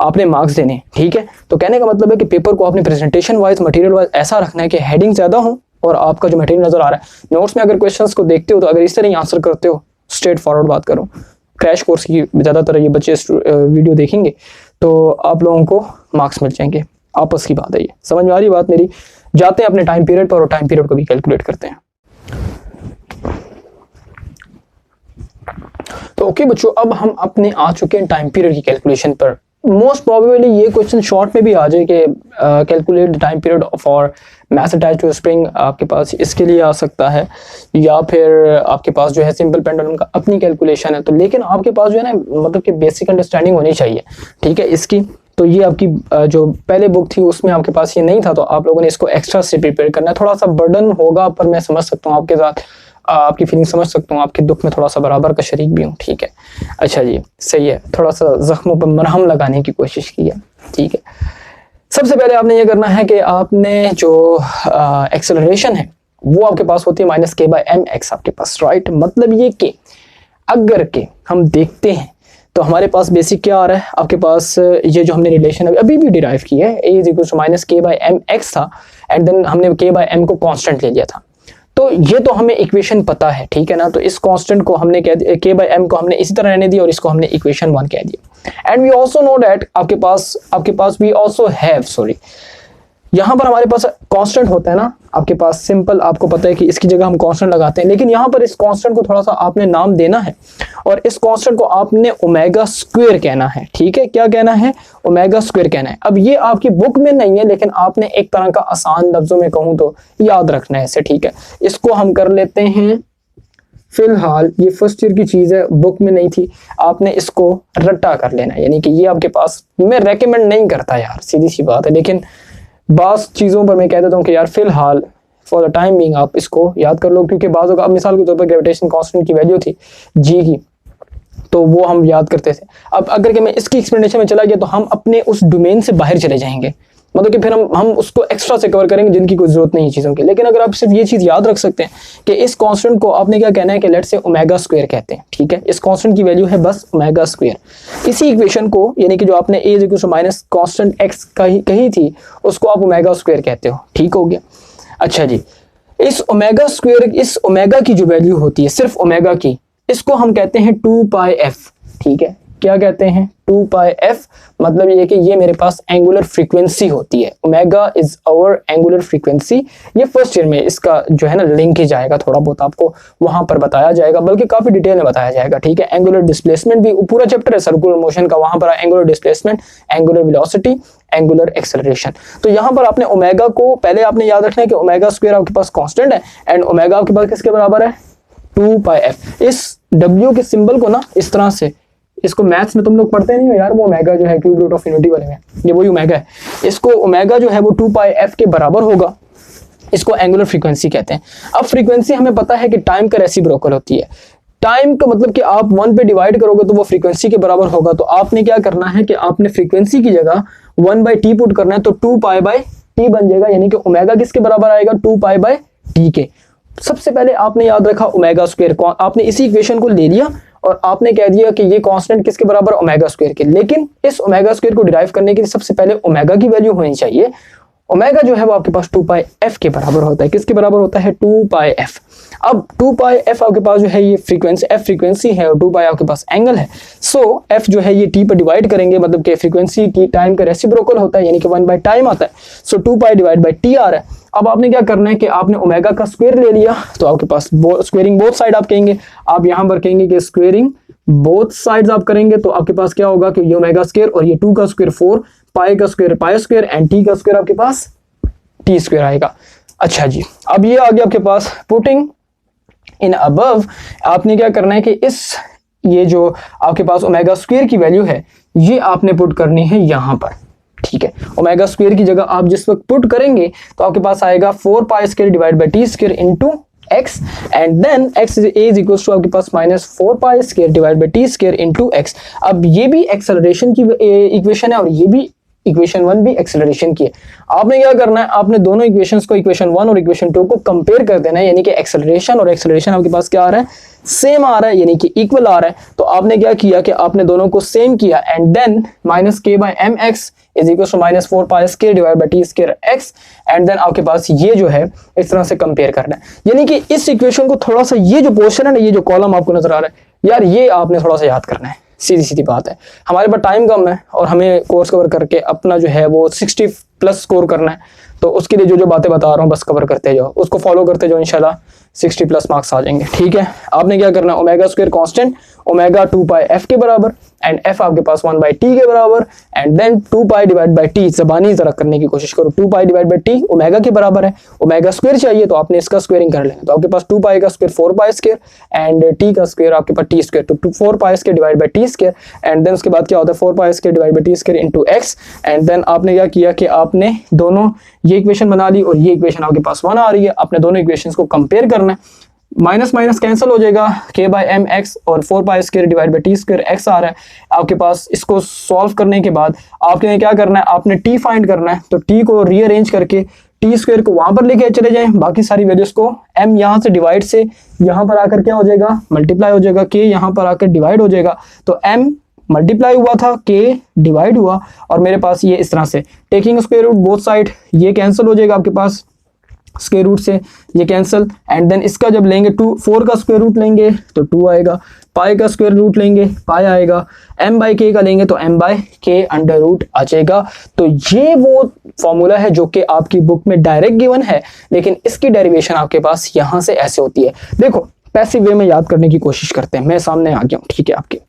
आपने मार्क्स देने, ठीक है। तो कहने का मतलब है कि पेपर को आपने प्रेजेंटेशन वाइज, मटेरियल वाइज ऐसा रखना है कि हेडिंग ज्यादा हो और आपका जो मटेरियल नजर आ रहा है। नोट्स में अगर क्वेश्चंस को देखते हो तो अगर इस तरह ही आंसर करते हो, स्ट्रेट फॉरवर्ड बात करो, क्रैश कोर्स की ज्यादातर ये बच्चे वीडियो देखेंगे तो आप लोगों को मार्क्स मिल जाएंगे। आपस की बात है ये, समझ में आ रही बात मेरी। जाते हैं अपने टाइम पीरियड पर और टाइम पीरियड को भी कैलकुलेट करते हैं। तो ओके बच्चों, अब हम अपने आ चुके हैं टाइम पीरियड की कैलकुलेशन पर। मोस्ट प्रोबेबली ये क्वेश्चन शॉर्ट में भी आ जाए कि calculate the time period for mass attached to spring, आपके पास इसके लिए आ सकता है, या फिर आपके पास जो है सिंपल पेंडुलम का अपनी कैलकुलेशन है। तो लेकिन आपके पास जो है ना, मतलब कि बेसिक अंडरस्टैंडिंग होनी चाहिए, ठीक है, इसकी। तो ये आपकी जो पहले बुक थी उसमें आपके पास ये नहीं था, तो आप लोगों ने इसको एक्स्ट्रा से प्रिपेयर करना है। थोड़ा सा बर्डन होगा, पर मैं समझ सकता हूँ आपके साथ, आपकी फीलिंग समझ सकता हूँ, आपके दुख में थोड़ा सा बराबर का शरीक भी हूँ, ठीक है। अच्छा जी, सही है, थोड़ा सा जख्मों पर मरहम लगाने की कोशिश की है, ठीक है। सबसे पहले आपने ये करना है कि आपने जो एक्सेलरेशन है वो आपके पास होती है minus k by m x आपके पास, राइट। मतलब ये कि अगर के हम देखते हैं तो हमारे पास बेसिक क्या आ रहा है आपके पास, ये जो हमने रिलेशन अभी भी डिराइव की है, ए is equal to minus k by m x था एंड देन हमने के बाय एम को कांस्टेंट ले लिया था। तो ये तो हमें इक्वेशन पता है, ठीक है ना। तो इस कांस्टेंट को हमने कह दिया, के बाय एम को हमने इसी तरह रहने दिया और इसको हमने इक्वेशन 1 कह दिया। And we also know that आपके पास वी आल्सो हैव, सॉरी, यहाँ पर हमारे पास कांस्टेंट होता है ना आपके पास, सिंपल आपको पता है कि इसकी जगह हम कांस्टेंट लगाते हैं, लेकिन यहाँ पर इस कांस्टेंट को थोड़ा सा आपने नाम देना है और इस कांस्टेंट को आपने ओमेगा स्क्वायर कहना है, ठीक है। क्या कहना है? ओमेगा स्क्वायर कहना है। अब ये आपकी बुक में नहीं है, लेकिन आपने एक तरह का आसान लफ्जों में कहूँ तो याद रखना है इसे, ठीक है। इसको हम कर लेते हैं फिलहाल, ये फर्स्ट ईयर की चीज है, बुक में नहीं थी, आपने इसको रट्टा कर लेना है, यानी कि ये आपके पास, मैं रेकमेंड नहीं करता यार, सीधी सी बात है, लेकिन बास चीज़ों पर मैं कह देता हूँ कि यार फिलहाल फॉर द टाइम बीइंग आप इसको याद कर लो, क्योंकि बाज़ों का, अब मिसाल के तौर पर ग्रेविटेशन कांस्टेंट की वैल्यू थी जी की, तो वो हम याद करते थे। अब अगर कि मैं इसकी एक्सप्लेनेशन में चला गया तो हम अपने उस डोमेन से बाहर चले जाएंगे, मतलब कि फिर हम उसको एक्स्ट्रा से कवर करेंगे जिनकी कोई जरूरत नहीं है चीज़ों की। लेकिन अगर आप सिर्फ ये चीज़ याद रख सकते हैं कि इस कांस्टेंट को आपने क्या कहना है कि लेट से ओमेगा स्क्वायर कहते हैं, ठीक है। इस कांस्टेंट की वैल्यू है बस ओमेगा स्क्वायर। इसी इक्वेशन को, यानी कि जो आपने a is equal to minus constant x कही थी, उसको आप ओमेगा स्क्वायर कहते हो, ठीक हो गया। अच्छा जी, इस ओमेगा स्क्वायर, इस ओमेगा की जो वैल्यू होती है सिर्फ ओमेगा की, इसको हम कहते हैं 2 पाई एफ, ठीक है। क्या कहते हैं? 2 पाई एफ। मतलब ये कि ये मेरे पास एंगुलर फ्रीक्वेंसी होती है, omega is our angular frequency. ये फर्स्ट ईयर में इसका जो है ना लिंक ही जाएगा, थोड़ा बहुत आपको वहां पर बताया जाएगा, बल्कि काफी डिटेल में बताया जाएगा, ठीक है। एंगुलर डिस्प्लेसमेंट भी पूरा चैप्टर है सर्कुलर मोशन का, वहां पर angular displacement, angular velocity, angular acceleration. तो यहाँ पर आपने ओमेगा को पहले आपने याद रखना है कि ओमेगा स्क्वायर आपके पास कांस्टेंट है एंड ओमेगा आपके पास किसके बराबर है? 2 पाई एफ। इस W के सिंबल को ना इस तरह से, इसको मैथ्स में तुम लोग पढ़ते नहीं हो यार, वो ओमेगा जो है क्यूब रूट ऑफ यूनिटी वाले में, ये वही ओमेगा है। इसको ओमेगा जो है वो 2 पाई एफ के बराबर होगा, इसको एंगुलर फ्रीक्वेंसी कहते हैं। अब फ्रीक्वेंसी हमें पता है कि टाइम का रेसिप्रोकल होती है। टाइम का मतलब कि आप 1 पे डिवाइड करोगे तो वो फ्रीक्वेंसी के बराबर होगा। तो आपने क्या करना है कि आपने फ्रीक्वेंसी की जगह 1/t पुट करना है, तो 2 पाई बाई टी बन जाएगा, यानी कि ओमेगा किसके बराबर आएगा? 2 पाई बाई टी के। सबसे पहले आपने याद रखा ओमेगा स्क्वायर को, आपने इसी इक्वेशन को ले लिया और आपने कह दिया कि ये कांस्टेंट किसके बराबर? ओमेगा स्क्वायर के। लेकिन इस ओमेगा स्क्वायर को डिराइव करने के लिए सबसे पहले ओमेगा की वैल्यू होनी चाहिए। ओमेगा जो है वो आपके पास 2 पाई एफ के बराबर होता है। किसके बराबर होता है? 2 पाई एफ। अब 2 पाई एफ आपके पास जो है ये फ्रीक्वेंसी, एफ फ्रीक्वेंसी है और 2 पाई आपके पास एंगल है। सो एफ जो है ये टी पर डिवाइड करेंगे, मतलब कि फ्रीक्वेंसी टी टाइम का रेसिप्रोकल होता है, यानी कि 1 बाई टाइम आता है। सो 2 पाई डिवाइड बाई टी आ रहा है। अब आपने क्या करना है कि आपने ओमेगा का स्क्वायर ले लिया, तो आपके पास स्क्वेयरिंग बोथ साइड आप कहेंगे, आप यहाँ पर कहेंगे कि स्क्वेयरिंग बोथ साइड्स आप करेंगे, तो आपके पास क्या होगा कि ये ओमेगा स्क्वायर और ये 2 का स्क्वायर 4, पाई का square pi square and T का स्क्वायर आपके पास टी स्क्वायर आएगा। अच्छा जी, अब ये आ गया आपके पास पुटिंग इन अबव। आपने क्या करना है कि ये जो आपके पास ओमेगा स्क्वायर की वैल्यू है ये आपने पुट करनी है यहाँ पर, ठीक है। ओमेगा स्क्वायर की जगह आप जिस वक्त पुट करेंगे तो आपके पास आएगा 4 pi square divide by T square into x and then x is equals to आपके पास minus 4 pi square divide by T square into x। अब ये भी एक्सेलरेशन की इक्वेशन है और ये भी इक्वेशन 1 भी एक्सेलरेशन की है। आपने क्या करना है, आपने दोनों इक्वेशंस को, इक्वेशन 1 और इक्वेशन 2 को कंपेयर कर देना है, यानी कि एक्सेलरेशन और एक्सेलरेशन आपके पास क्या आ रहा है? सेम आ रहा है, यानी कि इक्वल आ रहा है। तो आपने क्या किया कि आपने दोनों को सेम किया and then minus k by m x is equal to minus 4 pi square divide by T square x and then आपके पास ये जो है इस तरह से कंपेयर करना है। यानी कि इस इक्वेशन को थोड़ा सा, ये जो पोर्शन है ना, ये जो कॉलम आपको नजर आ रहा है यार, ये आपने थोड़ा सा याद करना है। सीधी सीधी बात है, हमारे पास टाइम कम है और हमें कोर्स कवर करके अपना जो है वो 60 प्लस स्कोर करना है। तो उसके लिए जो जो बातें बता रहा हूँ बस कवर करते जाओ, उसको फॉलो करते जाओ, इंशाल्लाह 60 प्लस मार्क्स आ जाएंगे, ठीक है। आपने क्या करना है, ओमेगा स्क्वायर कांस्टेंट, ओमेगा 2 पाई एफ के बराबर एंड एफ आपके पास 1 बाई टी के बराबर and then 2 pi divide by T, जबानी जरा करने की कोशिश करो, 2 pi divide by T omega के बराबर है। ओमेगा स्क्वायर चाहिए तो आपने इसका स्क्वायरिंग कर लेना, तो आपके पास 2 पाई का square 4 pi square and T का स्क्वायर आपके पास टी स्क्वायर, तो 4 pi square divide by T square and then उसके बाद क्या होता है 4 pi square divide by T square into x and then आपने क्या किया कि आपने दोनों ये इक्वेशन बना ली और ये इक्वेशन आपके पास 1 आ रही है। आपने दोनों इक्वेशंस को कंपेयर करना है। माइनस माइनस कैंसिल हो जाएगा, k बाय एम एक्स और 4 pi square divide by T square x आ रहा है आपके पास। इसको सॉल्व करने के बाद आपने क्या करना है, आपने t फाइंड करना है। तो t को रीअरेंज करके टी स्क्वायर को वहां पर लेके चले जाएं, बाकी सारी वैल्यूज को m यहाँ से डिवाइड से यहाँ पर आकर क्या हो जाएगा, मल्टीप्लाई हो जाएगा, k यहाँ पर आकर डिवाइड हो जाएगा। तो m मल्टीप्लाई हुआ था, k डिवाइड हुआ, और मेरे पास ये इस तरह से taking square root both side, ये कैंसिल हो जाएगा आपके पास स्क्वायर रूट से, ये कैंसिल। एंड देन इसका जब लेंगे 4 का स्क्वायर रूट लेंगे तो 2 आएगा, पाई का स्क्वायर रूट लेंगे पाई आएगा, m बाई k का लेंगे तो m by k under root आ जाएगा। तो ये वो फॉर्मूला है जो कि आपकी बुक में डायरेक्ट गिवन है, लेकिन इसकी डेरिवेशन आपके पास यहाँ से ऐसे होती है। देखो पैसिव वे में याद करने की कोशिश करते हैं, मैं सामने आ गया हूँ, ठीक है आपके।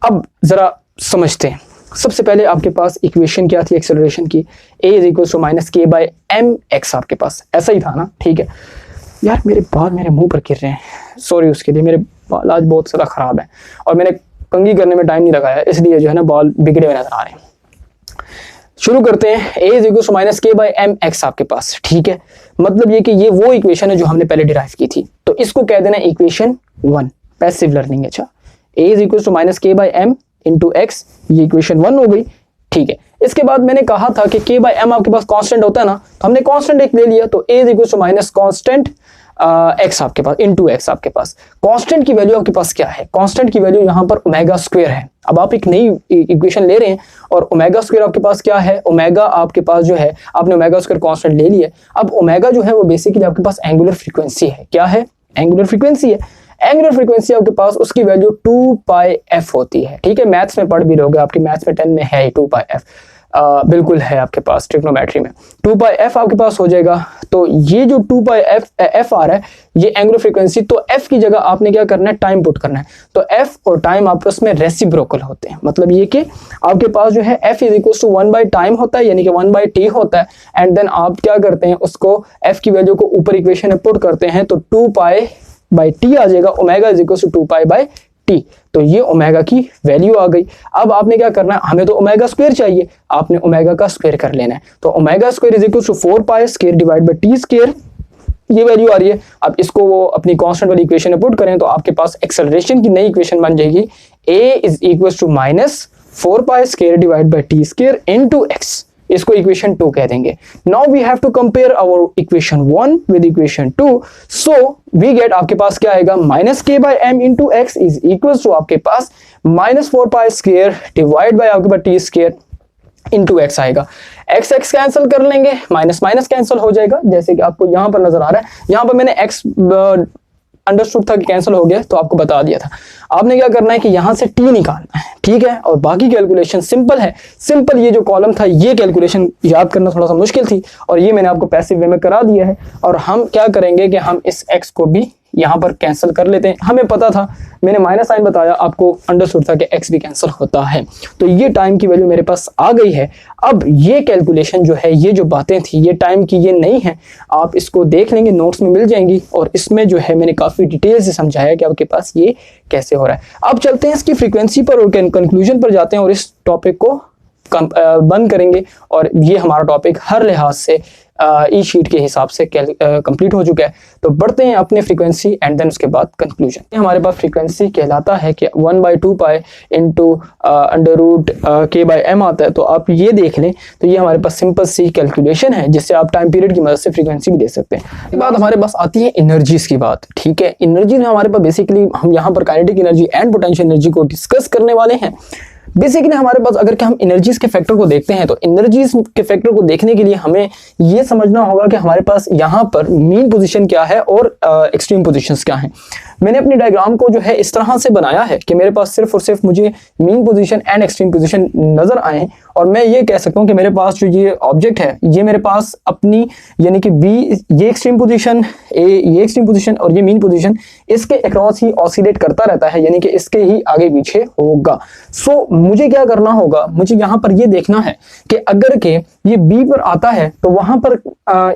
अब जरा समझते हैं। सबसे पहले आपके पास इक्वेशन क्या थी एक्सेलरेशन की, a is equal to minus k by m x, आपके पास ऐसा ही था ना, ठीक है। यार मेरे बाल मेरे मुंह पर गिर रहे हैं, सॉरी उसके लिए, मेरे बाल आज बहुत ज़्यादा ख़राब है और मैंने कंघी करने में टाइम नहीं लगाया, इसलिए जो है ना बाल बिगड़े हुए नजर आ रहे हैं। शुरू करते हैं। a is equal to minus k by m x आपके पास, ठीक है। मतलब ये कि ये वो इक्वेशन है जो हमने पहले डिराइव की थी, तो इसको कह देना इक्वेशन 1, पैसिव लर्निंग। अच्छा, a is equal to minus k by m into x, ये इक्वेशन 1 हो गई, ठीक है। इसके बाद मैंने कहा था कि k बाय एम आपके पास कांस्टेंट होता है ना, तो हमने कांस्टेंट एक ले लिया, तो a is equal to minus constant x आपके पास इंटू एक्स। आपके पास कांस्टेंट की वैल्यू आपके पास क्या है, कांस्टेंट की वैल्यू यहाँ पर ओमेगा स्क्वायर है। अब आप एक नई इक्वेशन ले रहे हैं और ओमेगा स्क्वायर आपके पास क्या है, ओमेगा आपके पास जो है, आपने ओमेगा स्क्वायर कांस्टेंट ले लिया। अब ओमेगा जो है वो बेसिकली आपके पास एंगुलर फ्रीक्वेंसी है। क्या है, एंगुलर फ्रीक्वेंसी है। एंगुलर फ्रीक्वेंसी आपके पास उसकी वैल्यू 2 पाई एफ होती है, ठीक है। मैथ्स में पढ़ भी लोगे, आपकी मैथ्स में 10 में है 2 पाई एफ, बिल्कुल है आपके पास ट्रिग्नोमेट्री में 2 पाई एफ आपके पास हो जाएगा। तो ये जो 2 पाई एफ आ रहा है, ये एंगुलर फ्रीक्वेंसी, तो एफ की जगह आपने क्या करना है, टाइम पुट करना है। तो एफ और टाइम आपस में रेसिप्रोकल होते हैं, मतलब ये कि आपके पास जो है F is equal to 1 by time होता है, यानी कि 1 बाई टी होता है। एंड देन आप क्या करते हैं, उसको एफ की वैल्यू को ऊपर इक्वेशन में पुट करते हैं, तो 2 पाई बाई टी आ जाएगा, omega is equal to 2 pi by T. तो ये ओमेगा की वैल्यू आ गई। अब आपने क्या करना है, हमें तो ओमेगा स्क्वायर चाहिए, आपने ओमेगा का स्क्वायर कर लेना है। तो omega square is equal to 4 pi square divide by T square, ये वैल्यू आ रही है। अब इसको वो अपनी कांस्टेंट वाली इक्वेशन में पुट करें तो आपके पास एक्सेलरेशन की नई इक्वेशन बन जाएगी, a is equal to minus 4 pi square divide by T square into x। इसको इक्वेशन 2 कह देंगे। Now we have to compare our equation 1 with equation 2, so we get, आपके पास क्या आएगा, minus k by m into x is equal to आपके पास minus 4 pi square divide by आपके पास टी स्क्वायर इंटू एक्स आएगा। एक्स एक्स कैंसिल कर लेंगे, माइनस माइनस कैंसिल हो जाएगा, जैसे कि आपको यहां पर नजर आ रहा है। यहां पर मैंने एक्स अंडरस्टूड था कि कैंसिल हो गया, तो आपको बता दिया था। आपने क्या करना है कि यहां से टी निकालना है, ठीक है। और बाकी कैलकुलेशन सिंपल है, सिंपल। ये जो कॉलम था, ये कैलकुलेशन याद करना थोड़ा सा मुश्किल थी और ये मैंने आपको पैसिव वे में करा दिया है। और हम क्या करेंगे कि हम इस एक्स को भी यहाँ पर कैंसिल कर लेते हैं। हमें पता था, मैंने माइनस साइन बताया, आपको अंडरस्टूड था कि एक्स भी कैंसिल होता है। तो ये टाइम की वैल्यू मेरे पास आ गई है। अब ये कैलकुलेशन जो है, ये जो बातें थी, ये टाइम की ये नहीं है, आप इसको देख लेंगे, नोट्स में मिल जाएंगी। और इसमें जो है मैंने काफ़ी डिटेल से समझाया कि आपके पास ये कैसे हो रहा है। अब चलते हैं इसकी फ्रीक्वेंसी पर और कंक्लूजन पर जाते हैं और इस टॉपिक को बंद करेंगे। और ये हमारा टॉपिक हर लिहाज से ई शीट के हिसाब से कंप्लीट हो चुका है। तो बढ़ते हैं अपने फ्रीक्वेंसी एंड देन उसके बाद कंक्लूजन। हमारे पास फ्रीक्वेंसी कहलाता है कि 1 by 2 pi into under root K by M आता है। तो आप ये देख लें, तो ये हमारे पास सिंपल सी कैलकुलेशन है जिससे आप टाइम पीरियड की मदद से फ्रीक्वेंसी भी दे सकते हैं। इसके बाद हमारे पास आती है एनर्जीज की बात, ठीक है। एनर्जी में हमारे पास बेसिकली हम यहाँ पर kinetic energy and potential energy को डिस्कस करने वाले हैं। बेसिकली हमारे पास अगर कि हम एनर्जीज के फैक्टर को देखते हैं, तो एनर्जीज के फैक्टर को देखने के लिए हमें ये समझना होगा कि हमारे पास यहाँ पर मीन पोजीशन क्या है और एक्सट्रीम पोजीशंस क्या हैं। मैंने अपनी डायग्राम को जो है इस तरह से बनाया है कि मेरे पास सिर्फ और सिर्फ मुझे mean position and extreme position नजर आए और मैं ये कह सकता हूँ कि मेरे पास जो ये ऑब्जेक्ट है, ये मेरे पास अपनी यानी कि बी, ये एक्सट्रीम पोजीशन, ये एक्सट्रीम पोजीशन और ये मीन पोजीशन, इसके अक्रॉस ही ऑसिलेट करता रहता है, यानी कि इसके ही आगे पीछे होगा। सो मुझे क्या करना होगा, मुझे यहाँ पर ये देखना है कि अगर के ये बी पर आता है तो वहां पर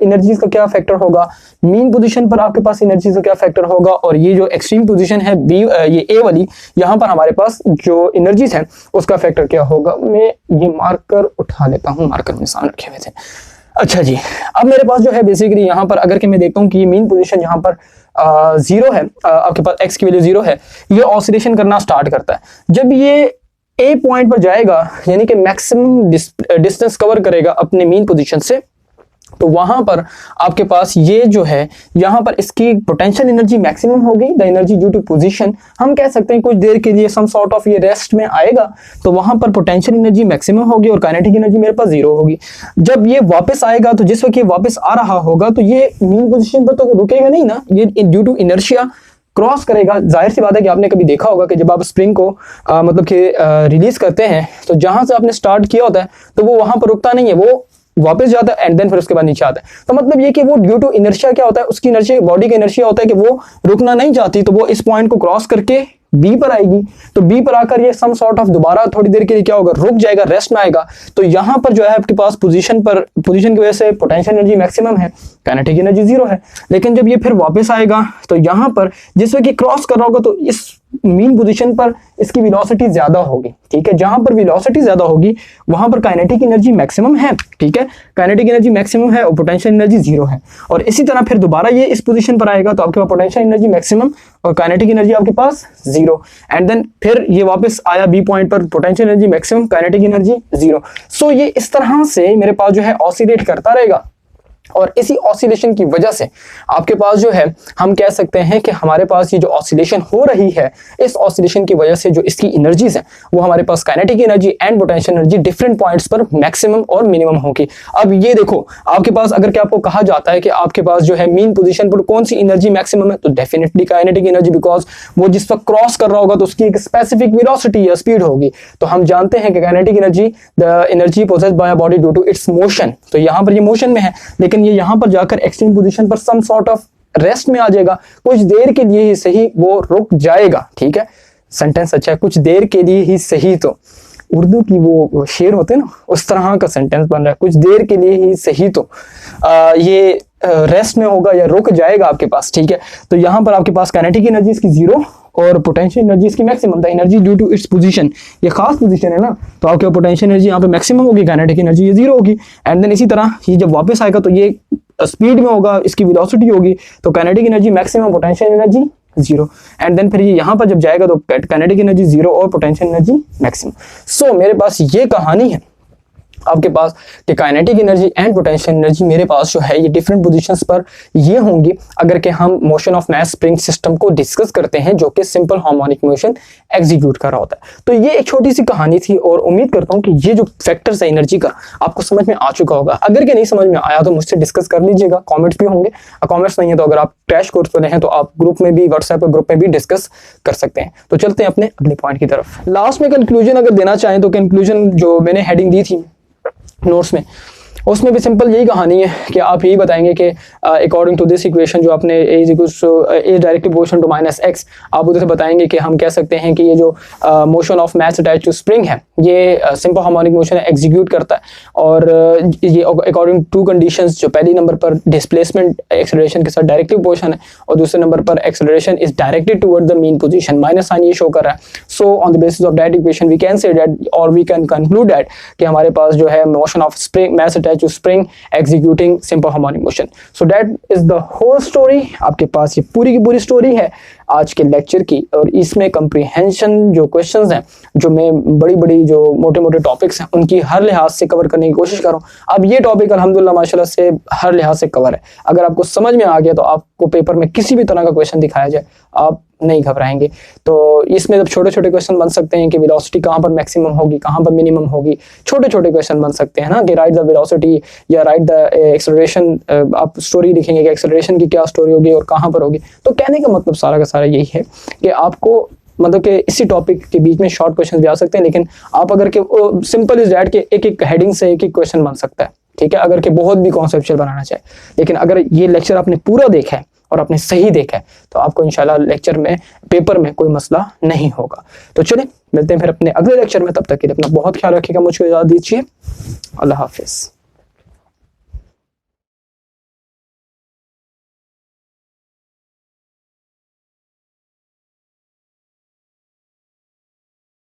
एनर्जीज का क्या फैक्टर होगा, मीन पोजीशन पर आपके पास एनर्जीज का क्या फैक्टर होगा, और ये जो एक्सट्रीम पोजीशन है बी, ये ए वाली, यहाँ पर हमारे पास जो एनर्जीज है उसका फैक्टर क्या होगा। मैं ये मार्कर उठा लेता हूँ, मार्कर मेरे सामने रखे हुए थे। अच्छा जी, अब मेरे पास जो है बेसिकली यहाँ पर अगर कि मैं देखता हूँ कि ये मीन पोजीशन यहाँ पर जीरो है, आपके पास x की वैल्यू जीरो है, ये ऑसिलेशन करना स्टार्ट करता है। जब ये ए पॉइंट पर जाएगा यानी कि मैक्सिमम डिस्टेंस कवर करेगा अपने मीन पोजीशन से, तो वहां पर आपके पास ये जो है यहां पर इसकी पोटेंशियल एनर्जी मैक्सिमम होगी। The energy due to position, हम कह सकते हैं कुछ देर के लिए सम सॉर्ट ऑफ ये रेस्ट में आएगा, तो वहां पर पोटेंशियल एनर्जी मैक्सिमम होगी और काइनेटिक एनर्जी मेरे पास जीरो होगी। जब ये वापस आएगा तो जिस वक्त ये वापस आ रहा होगा तो ये मीन पोजीशन पर तो रुकेगा नहीं ना, ये ड्यू टू इनर्शिया क्रॉस करेगा। जाहिर सी बात है कि आपने कभी देखा होगा कि जब आप स्प्रिंग को मतलब कि रिलीज करते हैं तो जहां से आपने स्टार्ट किया होता है तो वो वहां पर रुकता नहीं है, वो वापस जाता है एंड देन फिर उसके बाद नीचे आता है। तो मतलब ये कि वो ड्यू टू इनर्शिया क्या होता है, उसकी इनर्शिया, बॉडी का इनर्शिया होता है कि वो रुकना नहीं चाहती, तो वो इस पॉइंट को क्रॉस करके बी पर आएगी। तो बी पर आकर ये सम सॉर्ट ऑफ दोबारा थोड़ी देर के लिए क्या होगा, रुक जाएगा, रेस्ट में आएगा। तो यहां पर जो है आपके पास पोजीशन की वजह से पोटेंशियल एनर्जी मैक्सिमम है, काइनेटिक एनर्जी जीरो है। लेकिन जब ये फिर वापस आएगा तो यहां पर जिस वक्त क्रॉस कर रहा होगा तो इस मीन पोजीशन पर इसकी वेलोसिटी ज्यादा होगी, ठीक है। जहां पर वेलोसिटी ज्यादा होगी वहां पर काइनेटिक एनर्जी मैक्सिमम है, ठीक है, काइनेटिक एनर्जी मैक्सिमम है और पोटेंशियल एनर्जी जीरो है। और इसी तरह फिर दोबारा ये इस पोजीशन पर आएगा तो आपके पास पोटेंशियल एनर्जी मैक्सिमम और काइनेटिक एनर्जी आपके पास जीरो। एंड देन फिर ये वापस आया बी पॉइंट पर, potential energy maximum, kinetic energy zero. So ये इस तरह से मेरे पास जो है ऑसिलेट करता रहेगा। और इसी ऑसिलेशन की वजह से आपके पास जो है हम कह सकते हैं कि हमारे पास ये जो ऑसिलेशन हो रही है, इस ऑसिलेशन की वजह से जो इसकी एनर्जीज हैं वो हमारे पास kinetic energy and potential energy different points पर मैक्सिमम और मिनिमम होगी। अब ये देखो आपके पास अगर क्या आपको कहा जाता है कि आपके पास जो है मीन पोजीशन पर कौन सी एनर्जी मैक्सिमम है, तो डेफिनेटली काइनेटिक एनर्जी, बिकॉज वो जिस वक्त क्रॉस कर रहा होगा तो उसकी एक स्पेसिफिक वेलोसिटी या स्पीड होगी। तो हम जानते हैं कि kinetic energy the energy possessed by a body due to its motion, तो यहाँ पर ये मोशन में है, लेकिन ये यहाँ पर जाकर एक्सट्रीम पोजीशन पर सम सॉर्ट ऑफ रेस्ट में आ जाएगा, कुछ देर के लिए ही सही वो रुक जाएगा, ठीक है। सेंटेंस अच्छा है, कुछ देर के लिए ही सही, तो उर्दू की वो शेर होते हैं ना, उस तरह का सेंटेंस बन रहा है, कुछ देर के लिए ही सही, तो ये रेस्ट में होगा या रुक जाएगा आपके पास, ठीक है। तो यहाँ पर आपके पास काइनेटिक एनर्जी इसकी जीरो और पोटेंशियल एनर्जी इसकी maximum, the energy due to its position, ये खास पोजीशन है ना, तो आपके पोटेंशियल एनर्जी यहाँ पे मैक्सिमम होगी, काइनेटिक एनर्जी ये जीरो होगी। एंड देन इसी तरह ये जब वापस आएगा तो ये स्पीड में होगा, इसकी वेलोसिटी होगी, तो kinetic energy maximum, potential energy zero. And then फिर ये यहाँ पर जब जाएगा तो काइनेटिक एनर्जी जीरो और पोटेंशियल एनर्जी मैक्सिमम। सो मेरे पास ये कहानी है आपके पास कि kinetic energy and potential energy मेरे पास जो है ये डिफरेंट पोजीशंस पर ये होंगी अगर कि हम motion of mass spring system को डिस्कस करते हैं जो कि सिंपल हार्मोनिक मोशन एग्जीक्यूट कर रहा होता है। तो ये एक छोटी सी कहानी थी और उम्मीद करता हूँ कि ये जो फैक्टर्स है एनर्जी का आपको समझ में आ चुका होगा। अगर के नहीं समझ में आया तो मुझसे डिस्कस कर लीजिएगा, कॉमेंट्स भी होंगे, कॉमेंट्स नहीं है तो अगर आप क्रैश कोर्स पर हैं तो आप ग्रुप में भी, व्हाट्सएप ग्रुप में भी डिस्कस कर सकते हैं। तो चलते हैं अपने अगले पॉइंट की तरफ। लास्ट में कंक्लूजन अगर देना चाहें तो कंक्लूजन जो मैंने हेडिंग दी थी नोट्स में, उसमें भी सिंपल यही कहानी है कि आप यही बताएंगे कि अकॉर्डिंग टू दिस इक्वेशन जो आपने a directly proportional to minus x, आप उधर से बताएंगे कि हम कह सकते हैं कि ये जो motion of mass attach to spring है ये सिंपल हार्मोनिक मोशन एग्जीक्यूट करता है। और ये अकॉर्डिंग टू कंडीशंस, जो पहली नंबर पर डिस्प्लेसमेंट एक्सेलरेशन के साथ डायरेक्टली प्रोपोर्शनल है और दूसरे नंबर पर acceleration is directed toward the mean position, minus sign ये शो कर रहा है। So on the basis of that equation we can say that और वी कैन कंक्लूड दैट कि हमारे पास जो है motion of spring mass attach to spring executing simple harmonic motion. So that is the whole story. आपके पास ये पूरी की पूरी स्टोरी है आज के लेक्चर की और इसमें कंप्रीहेंशन जो क्वेश्चंस हैं, जो मैं बड़ी बड़ी जो मोटे मोटे टॉपिक्स हैं उनकी हर लिहाज से कवर करने की कोशिश कर रहा हूँ। अब ये टॉपिक अल्हम्दुलिल्लाह माशाल्लाह से हर लिहाज से कवर है। अगर आपको समझ में आ गया तो आपको पेपर में किसी भी तरह का क्वेश्चन दिखाया जाए आप नहीं घबराएंगे। तो इसमें जब छोटे छोटे क्वेश्चन बन सकते हैं कि वेलोसिटी कहाँ पर मैक्सिमम होगी, कहाँ पर मिनिमम होगी, छोटे छोटे क्वेश्चन बन सकते हैं ना, कि राइट द वेलोसिटी या राइट द एक्सेलरेशन, आप स्टोरी लिखेंगे कि एक्सेलरेशन की क्या स्टोरी होगी और कहाँ पर होगी। तो कहने का मतलब सारा का सारा यही है कि आपको मतलब कि इसी टॉपिक के बीच में शॉर्ट क्वेश्चन भी आ सकते हैं, लेकिन आप अगर के सिंपल इज दैट के एक एक हेडिंग से एक एक क्वेश्चन बन सकता है, ठीक है, अगर के बहुत भी कॉन्सेप्चुअल बनाना चाहे। लेकिन अगर ये लेक्चर आपने पूरा देखा है और आपने सही देखा है तो आपको इंशाल्लाह लेक्चर में, पेपर में कोई मसला नहीं होगा। तो चलिए मिलते हैं फिर अपने अगले लेक्चर में, तब तक के लिए अपना बहुत ख्याल रखिएगा, मुझको इजाज़त दीजिए, अल्लाह हाफिज़।